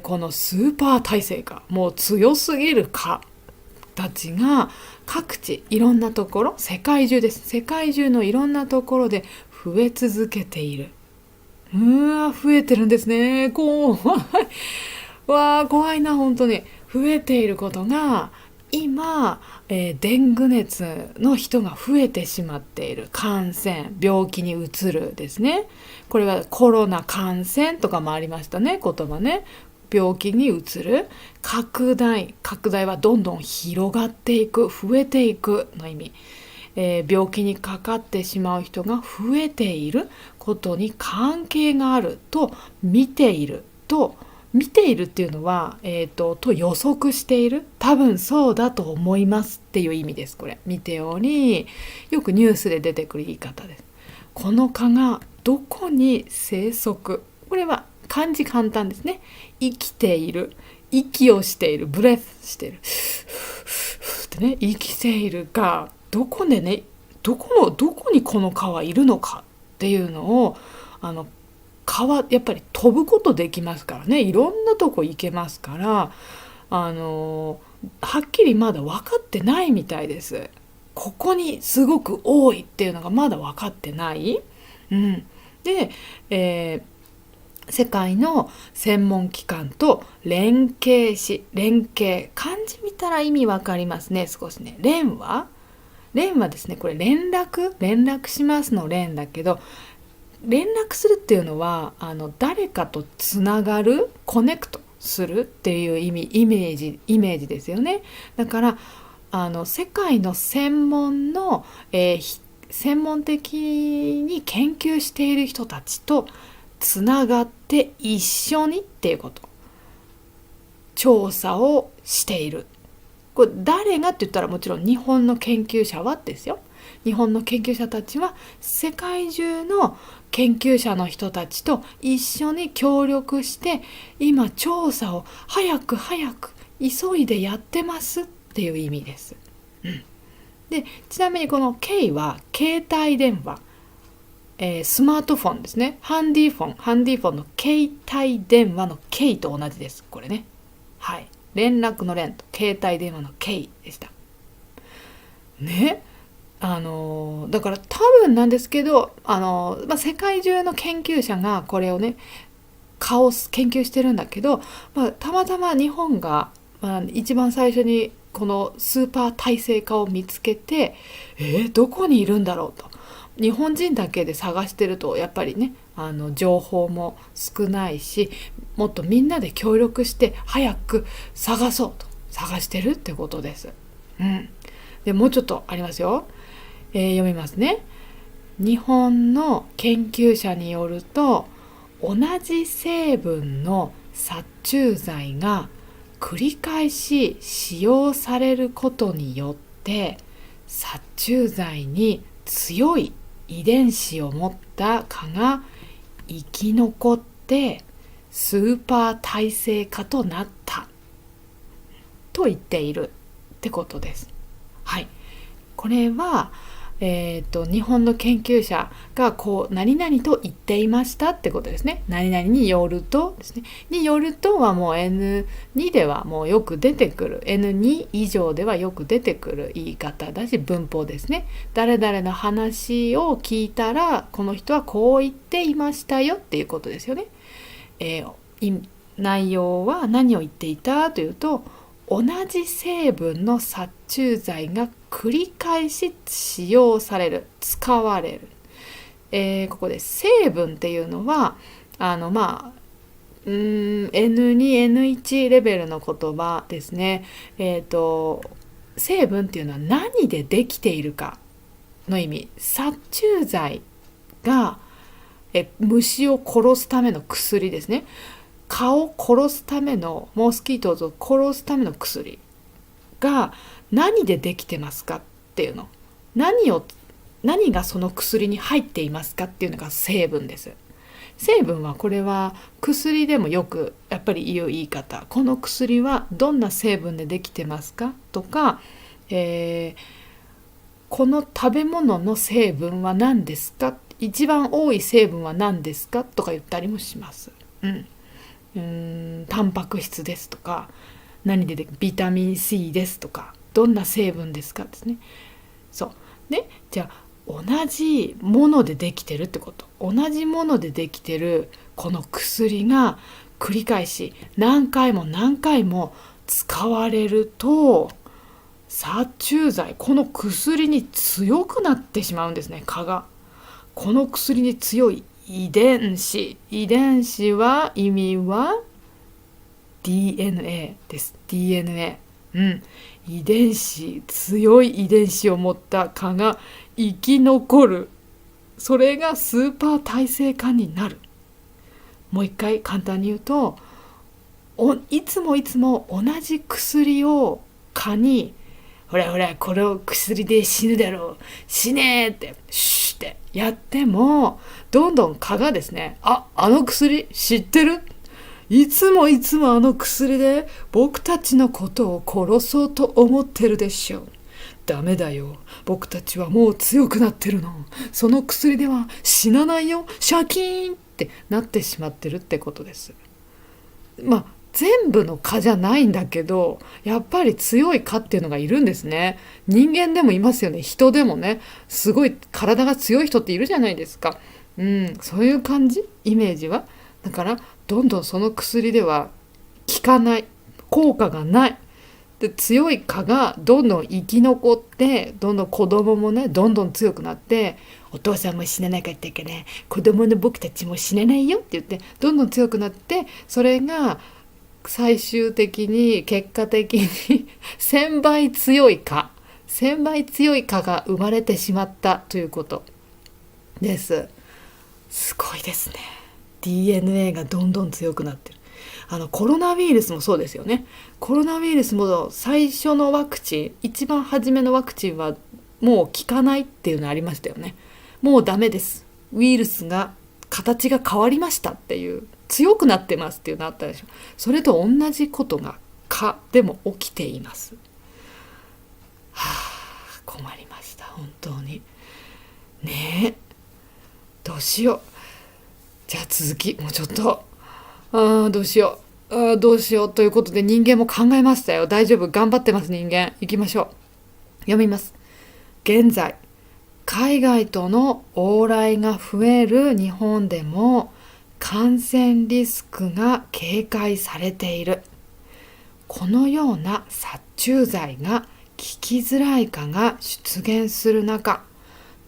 このスーパー耐性蚊、もう強すぎる蚊たちが各地いろんなところ、世界中です。世界中のいろんなところで増え続けている。増えてるんですね。怖い。わあ怖いな、本当に。増えていることが今、デング熱の人が増えてしまっている。感染、病気にうつるですね。これはコロナ感染とかもありましたね、言葉ね。病気にうつる。拡大はどんどん広がっていく、増えていくの意味。病気にかかってしまう人が増えていることに関係があると見ていると見ているっていうのは、と予測している、多分そうだと思いますっていう意味です。これ見ており、よくニュースで出てくる言い方です。この蚊がどこに生息、これは漢字簡単ですね。生きている、息をしている、ブレスしているってね、生きているがどこでね、どこにこの蚊はいるのかっていうのを、あの蚊はやっぱり飛ぶことできますからね、いろんなとこ行けますから、はっきりまだ分かってないみたいです。ここにすごく多いっていうのがまだ分かってない。うん、で、世界の専門機関と連携、漢字見たら意味わかりますね、少しね。連はですね、これ連絡しますの連だけど、連絡するっていうのは誰かとつながる、コネクトするっていうイメージですよね。だから世界の専門的に研究している人たちとつながって一緒にっていうこと、調査をしている。これ誰がって言ったら、もちろん日本の研究者はですよ。日本の研究者たちは世界中の研究者の人たちと一緒に協力して今調査を早く急いでやってますっていう意味です。でちなみにこの K は携帯電話、スマートフォンですね。ハンディフォンの携帯電話の K と同じです。これね。はい。連絡の連と携帯電話の K でした。ね。だから多分なんですけど、世界中の研究者がこれをね、研究してるんだけど、たまたま日本が、一番最初にこのスーパー耐性化を見つけて、どこにいるんだろうと。日本人だけで探してるとやっぱりね、情報も少ないし、もっとみんなで協力して早く探そうと探してるってことです。でもうちょっとありますよ。読みますね。日本の研究者によると、同じ成分の殺虫剤が繰り返し使用されることによって殺虫剤に強い遺伝子を持った蚊が生き残ってスーパー耐性蚊となったと言っているってことです。はい、これは日本の研究者がこう何々と言っていましたってことですね。何々によるとですね。によるとはもう N2 ではもうよく出てくる、 N2 以上ではよく出てくる言い方だし、文法ですね。誰々の話を聞いたらこの人はこう言っていましたよっていうことですよね。内容は何を言っていたというと、同じ成分の殺虫剤が繰り返し使用される、使われる。ここで成分っていうのはN2、N1 レベルの言葉ですね。成分っていうのは何でできているかの意味。殺虫剤が虫を殺すための薬ですね。蚊を殺すための、モスキートを殺すための薬が何でできてますかっていうの、何がその薬に入っていますかっていうのが成分です。成分はこれは薬でもよくやっぱり言う言い方。この薬はどんな成分でできてますかとか、この食べ物の成分は何ですか、一番多い成分は何ですかとか言ったりもします。タンパク質ですとか、何でビタミン C ですとか、どんな成分ですかですね。そうね。じゃあ同じものでできてるってこと。同じものでできてるこの薬が繰り返し何回も使われると殺虫剤、この薬に強くなってしまうんですね、蚊が。この薬に強い遺伝子は意味は DNA です。 DNA、強い遺伝子を持った蚊が生き残る。それがスーパー耐性蚊になる。もう一回簡単に言うと、いつも同じ薬を蚊に、ほらほらこの薬で死ぬだろう、死ねーってシュッってやっても、どんどん蚊がですね、あの薬知ってる、いつもあの薬で僕たちのことを殺そうと思ってるでしょう。ダメだよ、僕たちはもう強くなってるの。その薬では死なないよ、シャキーンってなってしまってるってことです。全部の蚊じゃないんだけど、やっぱり強い蚊っていうのがいるんですね。人間でもいますよね。人でもね、すごい体が強い人っているじゃないですか。そういう感じ、イメージは。だからどんどんその薬では効かない、効果がない。で、強い蚊がどんどん生き残って、どんどん子供もね、どんどん強くなって、お父さんも死ななかったから子供の僕たちも死なないよって言って、どんどん強くなって、それが最終的に結果的に1000倍強い蚊が生まれてしまったということです。すごいですね。 DNA がどんどん強くなってる。コロナウイルスもそうですよね。コロナウイルスも最初のワクチン、一番初めのワクチンはもう効かないっていうのありましたよね。もうダメです、ウイルスが形が変わりましたっていう、強くなってますっていうのあったでしょ。それと同じことが蚊でも起きています。困りました本当にね。どうしよう。じゃあ続きもうちょっと、どうしようということで、人間も考えましたよ。大丈夫、頑張ってます人間。行きましょう。読みます。現在海外との往来が増える日本でも感染リスクが警戒されている。このような殺虫剤が効きづらい蚊が出現する中、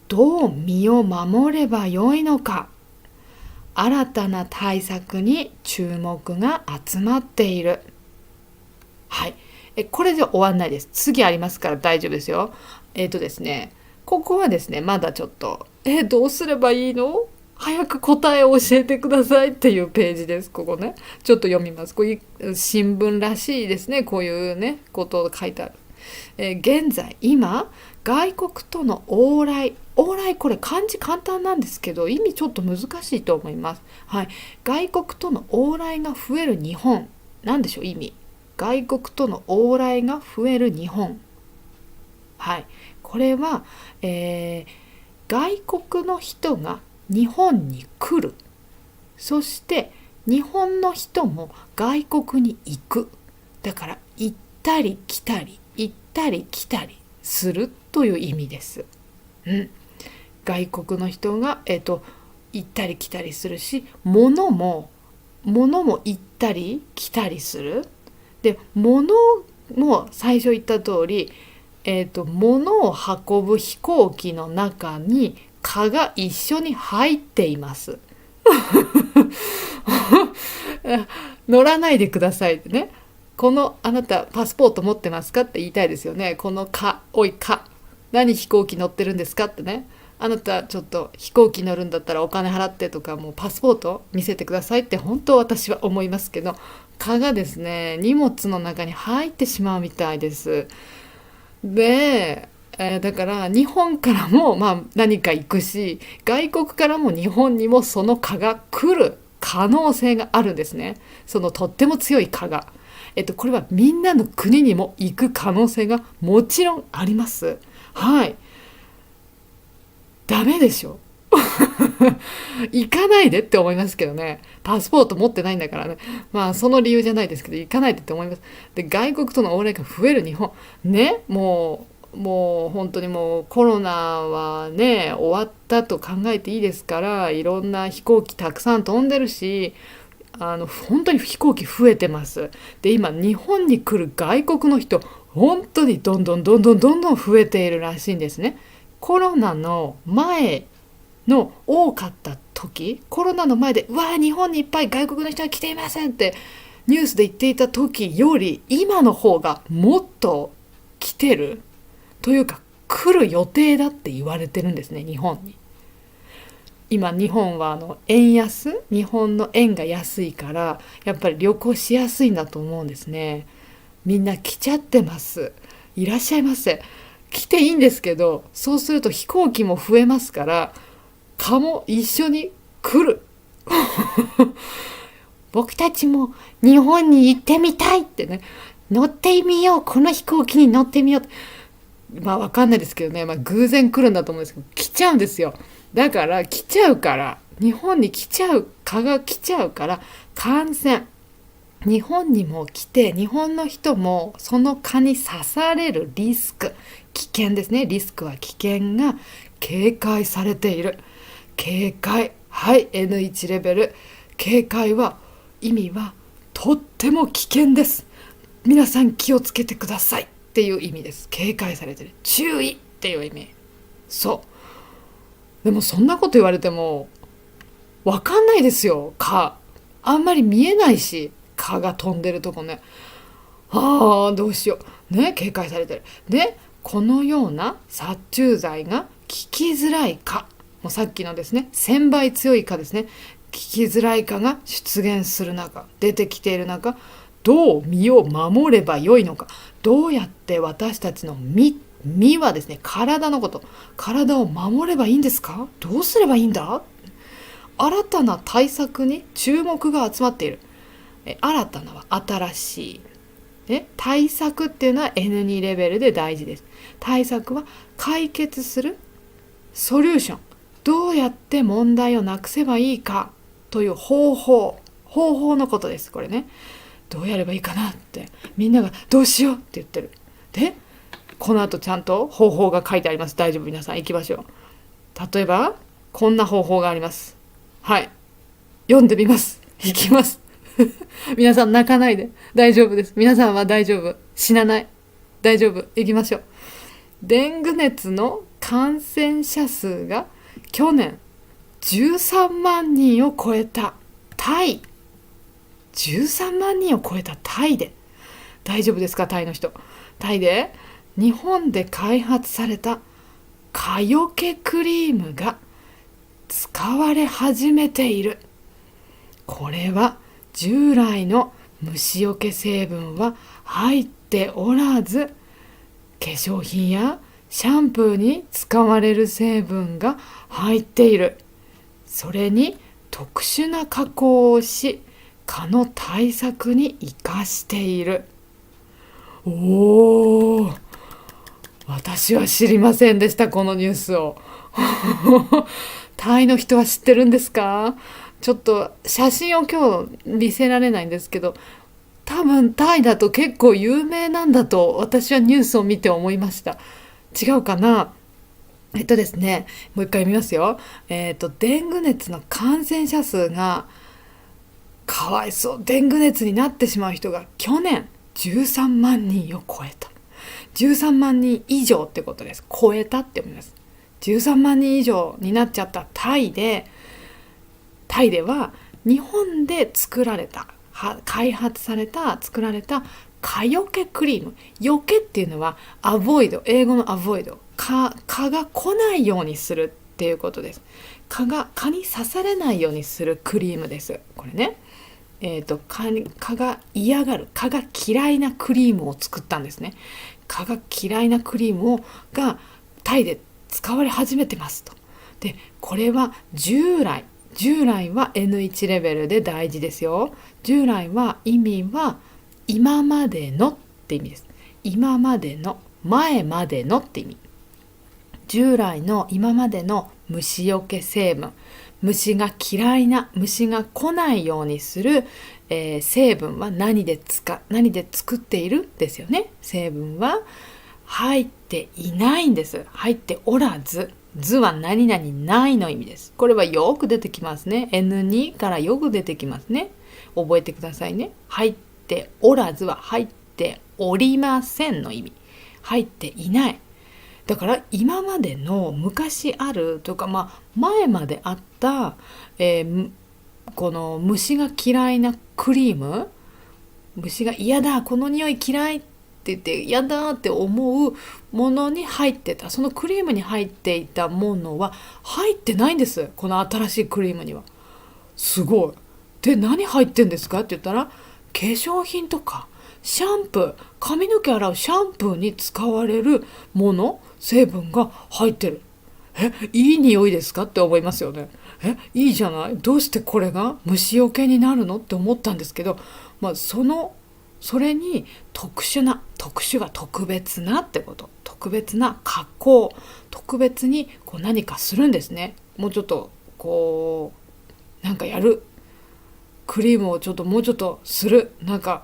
どう身を守ればよいのか、新たな対策に注目が集まっている。はい、これじゃ終わんないです。次ありますから大丈夫ですよ。ですね、ここはですね、まだちょっとどうすればいいの、早く答えを教えてくださいっていうページです。ここね、ちょっと読みます。こういう新聞らしいですね。こういうねことを書いてある。現在今外国との往来、これ漢字簡単なんですけど意味ちょっと難しいと思います。はい、外国との往来が増える日本、なんでしょう意味。外国との往来が増える日本。はい、これは、外国の人が日本に来る。そして日本の人も外国に行く。だから行ったり来たりするという意味です。外国の人が、行ったり来たりするし、物も行ったり来たりする。で、物も最初言った通り、物を運ぶ飛行機の中に蚊が一緒に入っています乗らないでくださいってね。このあなたパスポート持ってますかって言いたいですよね。この蚊、おい蚊、何飛行機乗ってるんですかってね。あなたちょっと飛行機乗るんだったらお金払ってとか、もうパスポート見せてくださいって本当私は思いますけど、蚊がですね荷物の中に入ってしまうみたいです。で、だから日本からも何か行くし、外国からも日本にもその蚊が来る可能性があるんですね。そのとっても強い蚊が。これはみんなの国にも行く可能性がもちろんあります。はい。ダメでしょ行かないでって思いますけどね。パスポート持ってないんだからね。その理由じゃないですけど、行かないでって思います。で、外国との往来が増える日本ね。もう本当にもうコロナはね終わったと考えていいですから、いろんな飛行機たくさん飛んでるし、本当に飛行機増えてます。で、今日本に来る外国の人本当にどんどんどんどんどんどん増えているらしいんですね。コロナの前の多かった時、コロナの前でうわー日本にいっぱい外国の人が来ていませんってニュースで言っていた時より今の方がもっと来てるというか来る予定だって言われてるんですね、日本に。今日本は円安、日本の円が安いからやっぱり旅行しやすいんだと思うんですね。みんな来ちゃってます。いらっしゃいませ。来ていいんですけど、そうすると飛行機も増えますから蚊も一緒に来る。僕たちも日本に行ってみたいってね、乗ってみよう、この飛行機に乗ってみよう。まあわかんないですけどね、偶然来るんだと思うんですけど、来ちゃうんですよ。だから来ちゃうから、日本に来ちゃう、蚊が来ちゃうから感染。日本にも来て、日本の人もその蚊に刺されるリスク、危険ですね。リスクは危険が警戒されている。警戒、はい、N1 レベル。警戒は意味はとっても危険です。皆さん気をつけてくださいっていう意味です。警戒されてる。注意っていう意味。そう。でもそんなこと言われてもわかんないですよ。蚊。あんまり見えないし、蚊が飛んでるとこね。ああ、どうしよう。ね、警戒されてる。で、このような殺虫剤が効きづらい蚊。もうさっきのですね、1000倍強い蚊ですね。効きづらい蚊が出現する中、出てきている中、どう身を守ればよいのか。どうやって私たちの身はですね、体のこと。体を守ればいいんですか？どうすればいいんだ？新たな対策に注目が集まっている。新たなは新しい。対策っていうのは N2 レベルで大事です。対策は解決するソリューション。どうやって問題をなくせばいいかという方法のことです。これね。どうやればいいかなってみんながどうしようって言ってる。で、この後ちゃんと方法が書いてあります。大丈夫、皆さん行きましょう。例えばこんな方法があります。はい、読んでみます。行きます。皆さん泣かないで大丈夫です。皆さんは大丈夫、死なない、大丈夫、行きましょう。デング熱の感染者数が去年13万人を超えたタイ。13万人を超えたタイで大丈夫ですか？タイの人。タイで日本で開発された蚊よけクリームが使われ始めている。これは従来の虫よけ成分は入っておらず、化粧品やシャンプーに使われる成分が入っている。それに特殊な加工をし、蚊の対策に生かしている。おー、私は知りませんでした、このニュースを。タイの人は知ってるんですか？ちょっと写真を今日見せられないんですけど、多分タイだと結構有名なんだと私はニュースを見て思いました。違うかな？ですね、もう一回見ますよ。デング熱の感染者数がかわいそう。デング熱になってしまう人が去年13万人を超えた。13万人以上ってことです。超えたって思います。13万人以上になっちゃったタイでは日本で開発された作られた蚊よけクリーム。よけっていうのはアボイド、英語のアボイド、蚊が来ないようにするっていうことです。蚊に刺されないようにするクリームです。これね、蚊が嫌がる、蚊が嫌いなクリームを作ったんですね。蚊が嫌いなクリームがタイで使われ始めてますと。で、これは従来は N1 レベルで大事ですよ。従来は意味は今までのって意味です。今までの、前までのって意味。従来の今までの虫よけ成分、虫が嫌いな、虫が来ないようにする、成分は何で作っているですよね。成分は入っていないんです。入っておらず。図は何々ないの意味です。これはよく出てきますね。N2 からよく出てきますね。覚えてくださいね。入っておらずは入っておりませんの意味。入っていない。だから今までの昔あるというか、前まであった、この虫が嫌いなクリーム、虫が嫌だこの匂い嫌いって言って嫌だって思うものに入ってた、そのクリームに入っていたものは入ってないんです、この新しいクリームには。すごい。で、何入ってんですかって言ったら、化粧品とかシャンプー、髪の毛洗うシャンプーに使われるもの、成分が入ってる。いい匂いですかって思いますよね。いいじゃない、どうしてこれが虫除けになるのって思ったんですけど、それに特殊が特別なってこと、特別な加工、特別にこう何かするんですね。もうちょっとこうなんかやる、クリームをちょっともうちょっとする、何か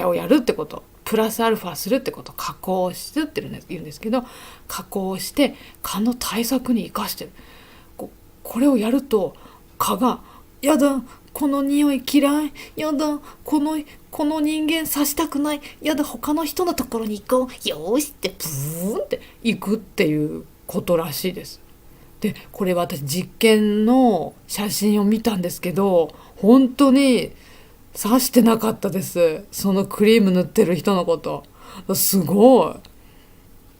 をやるってこと、プラスアルファするってこと、加工するって言うんですけど、加工して蚊の対策に生かしてる。これをやると蚊がやだこの匂い嫌い、やだこの人間刺したくない、やだ他の人のところに行こう、よーしってブーンって行くっていうことらしいです。でこれ私実験の写真を見たんですけど、本当に刺してなかったです、そのクリーム塗ってる人のこと。すご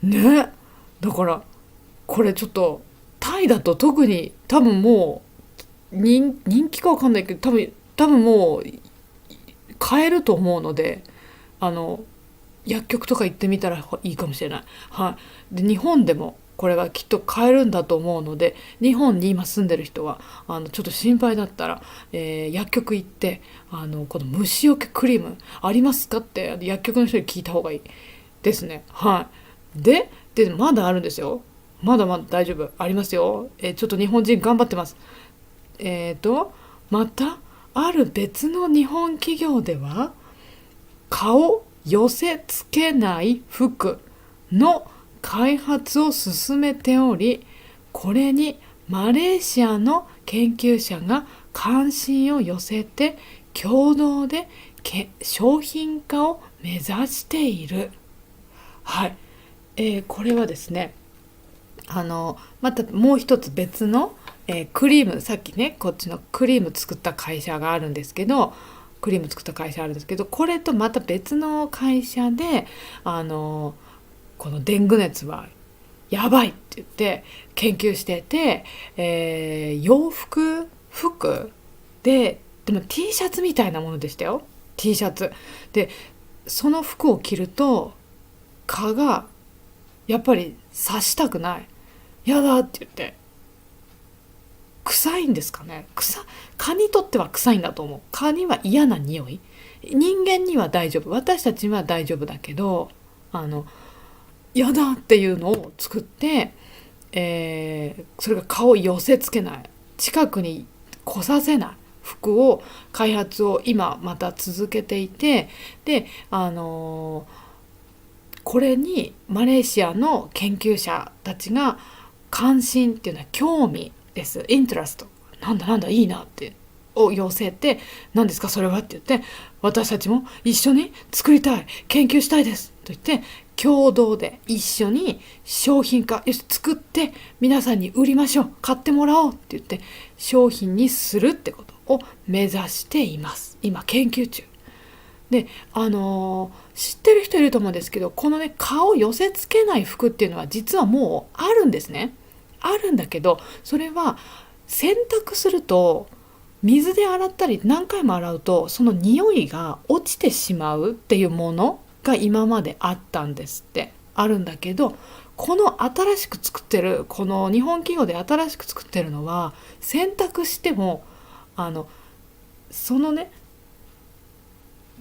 いね。だからこれちょっとタイだと特に多分もう人気か分かんないけど、多分もう買えると思うので、薬局とか行ってみたらいいかもしれない。はい。で日本でもこれがきっと買えるんだと思うので、日本に今住んでる人はちょっと心配だったら、薬局行ってこの虫除けクリームありますかって薬局の人に聞いた方がいいですね。はい。でまだあるんですよ。まだまだ大丈夫ありますよ。ちょっと日本人頑張ってます。またある別の日本企業では、顔寄せ付けない服の開発を進めており、これにマレーシアの研究者が関心を寄せて共同で商品化を目指している。はい、これはですね、またもう一つ別の、クリーム、さっきねこっちのクリーム作った会社があるんですけど、これとまた別の会社でこのデング熱はやばいって言って研究してて、服でも T シャツみたいなものでしたよ。 T シャツで、その服を着ると蚊がやっぱり刺したくない、やだって言って、臭いんですかね。蚊にとっては臭いんだと思う。蚊には嫌な匂い、人間には大丈夫、私たちは大丈夫だけど、やだっていうのを作って、それが蚊を寄せつけない、近くに来させない服を開発を今また続けていて、でこれにマレーシアの研究者たちが関心っていうのは興味です、イントラスト、なんだいいなってを寄せて、何ですかそれはって言って、私たちも一緒に作りたい、研究したいですと言って、共同で一緒に商品化、よし作って皆さんに売りましょう、買ってもらおうって言って商品にするってことを目指しています。今研究中で、知ってる人いると思うんですけど、このね蚊を寄せ付けない服っていうのは実はもうあるんですね。あるんだけど、それは洗濯すると水で洗ったり何回も洗うとその匂いが落ちてしまうっていうものが今まであったんですって。あるんだけど、この新しく作ってる、この日本企業で新しく作ってるのは、洗濯してもそのね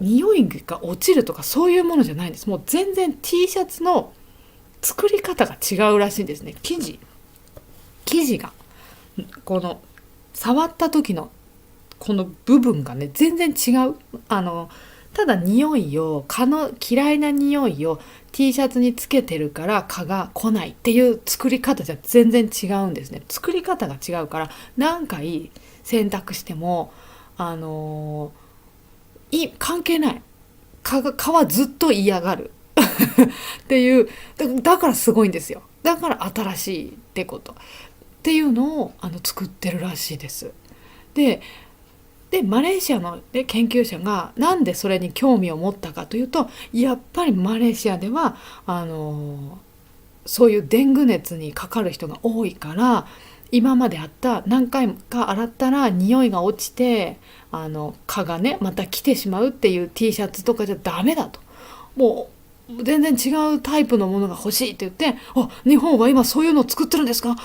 匂いが落ちるとかそういうものじゃないんです。もう全然 T シャツの作り方が違うらしいんですね。生地がこの触った時のこの部分がね全然違う。ただ匂いを、蚊の嫌いな匂いを T シャツにつけてるから蚊が来ないっていう作り方じゃ全然違うんですね。作り方が違うから何回洗濯しても関係ない。蚊はずっと嫌がるっていうだからすごいんですよ。だから新しいってことっていうのを作ってるらしいです。でマレーシアの、ね、研究者がなんでそれに興味を持ったかというと、やっぱりマレーシアではそういうデング熱にかかる人が多いから、今まであった何回か洗ったら匂いが落ちて蚊がねまた来てしまうっていう T シャツとかじゃダメだと、もう全然違うタイプのものが欲しいって言って、日本は今そういうのを作ってるんですか、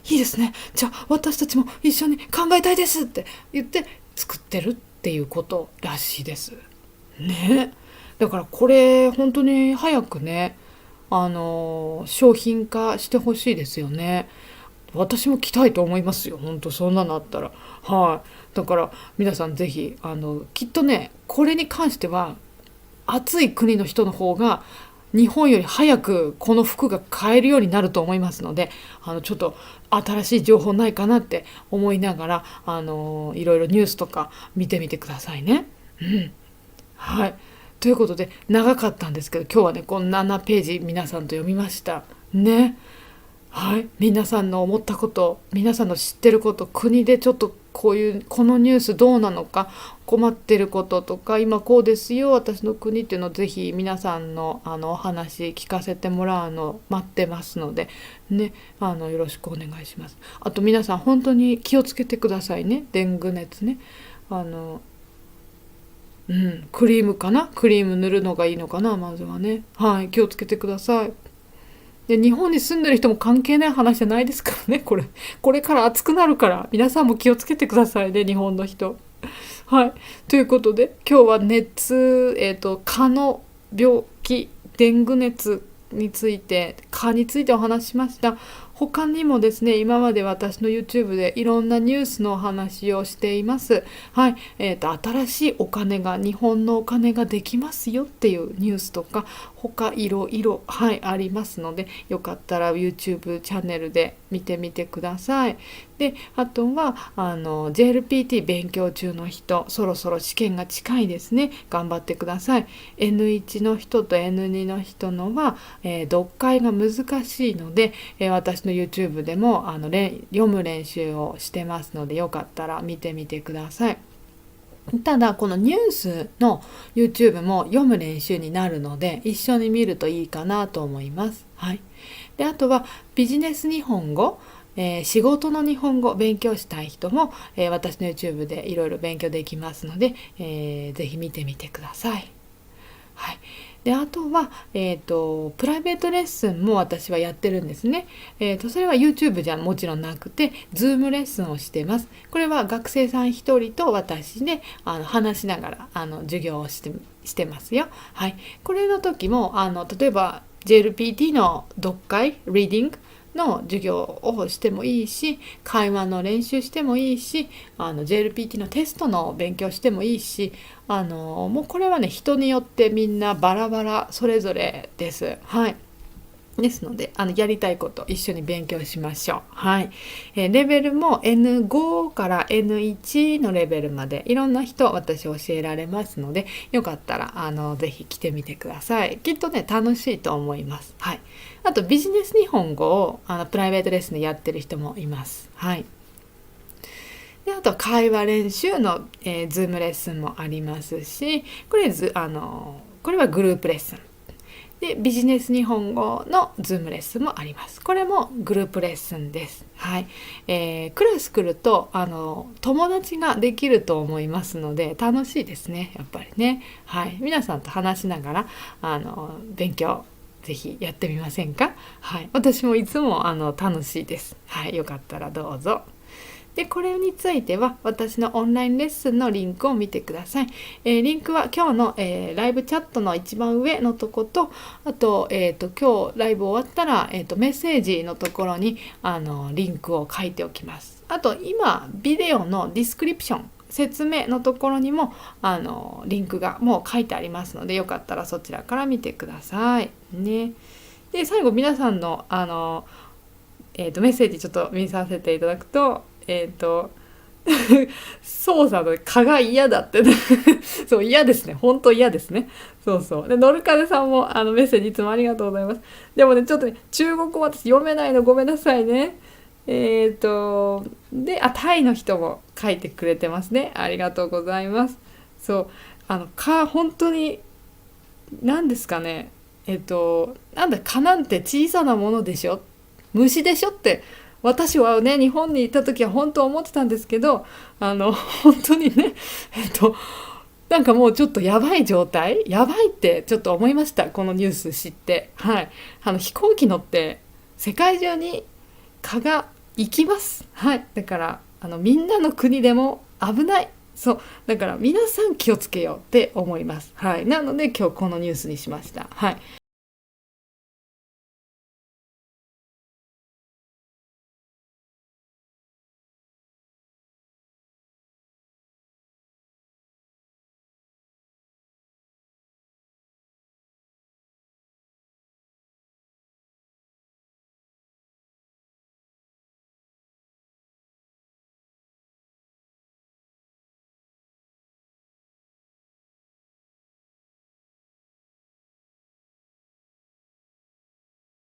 いいですね、じゃあ私たちも一緒に考えたいですって言って作ってるっていうことらしいですね。だからこれ本当に早くね商品化してほしいですよね。私も着たいと思いますよ、本当そんなのあったら。はい、だから皆さんぜひきっとねこれに関しては暑い国の人の方が日本より早くこの服が買えるようになると思いますので、ちょっと新しい情報ないかなって思いながらいろいろニュースとか見てみてくださいね。はい、ということで長かったんですけど、今日はねこの7ページ皆さんと読みましたね。はい、皆さんの思ったこと、皆さんの知ってること、国でちょっとこのニュースどうなのか困ってることとか、今こうですよ私の国っていうのをぜひ皆さんのお話聞かせてもらうの待ってますのでね、よろしくお願いします。あと皆さん本当に気をつけてくださいね、デング熱ね。クリームかな、クリーム塗るのがいいのかな、まずはね。はい、気をつけてください。で日本に住んでる人も関係ない話じゃないですからね、これから暑くなるから皆さんも気をつけてくださいね、日本の人。はい、ということで今日は蚊の病気、デング熱について、蚊についてお話ししました。他にもですね、今まで私の YouTube でいろんなニュースのお話をしています。はい、新しいお金が、日本のお金ができますよっていうニュースとか他いろいろ、はい、ありますので、よかったら YouTube チャンネルで見てみてください。であとはJLPT 勉強中の人、そろそろ試験が近いですね、頑張ってください。N1 の人と N2 の人のは、読解が難しいので、私の YouTube でも読む練習をしてますので、よかったら見てみてください。ただこのニュースの YouTube も読む練習になるので一緒に見るといいかなと思います。はい、であとはビジネス日本語、仕事の日本語を勉強したい人も、私の YouTube でいろいろ勉強できますので、ぜひ見てみてください。はい、であとは、プライベートレッスンも私はやってるんですね。それは YouTube じゃもちろんなくて Zoom レッスンをしてます。これは学生さん一人と私で話しながら授業をしてますよ。はい、これの時も例えば JLPT の読解リーディングの授業をしてもいいし、会話の練習してもいいし、JLPT のテストの勉強してもいいし、もうこれはね人によってみんなバラバラそれぞれです。はい、ですのでやりたいこと一緒に勉強しましょう。はい、レベルも N5 から N1 のレベルまでいろんな人私教えられますので、よかったらぜひ来てみてください。きっとね楽しいと思います。はい、あとビジネス日本語をプライベートレッスンでやってる人もいます。はい、であと会話練習の、Zoom レッスンもありますし、これはグループレッスンで、ビジネス日本語の Zoom レッスンもあります。これもグループレッスンです。はい、クラス来ると友達ができると思いますので楽しいですね、やっぱりね。はい、皆さんと話しながら勉強ぜひやってみませんか。はい、私もいつも楽しいです。はい、よかったらどうぞ。でこれについては私のオンラインレッスンのリンクを見てください。リンクは今日の、ライブチャットの一番上のとこと、あと、今日ライブ終わったら、メッセージのところにリンクを書いておきます。あと今ビデオのディスクリプション、説明のところにもリンクがもう書いてありますので、よかったらそちらから見てくださいね。で最後皆さんのメッセージちょっと見させていただくと、操作の蚊が嫌だってねそう嫌ですね、本当嫌ですね。そうそう。でノルカネさんもメッセージいつもありがとうございます。でもねちょっとね中国語私読めないのごめんなさいね。でタイの人も書いてくれてますね、ありがとうございます。そう蚊本当に何ですかね。なんだ蚊なんて小さなものでしょ、虫でしょって私はね日本にいた時は本当思ってたんですけど本当にねえっとなんかもうちょっとやばい状態やばいってちょっと思いました、このニュース知って。はい、飛行機乗って世界中に蚊が行きます。はい、だからみんなの国でも危ない。そうだから皆さん気をつけようって思います。はい、なので今日このニュースにしました。はい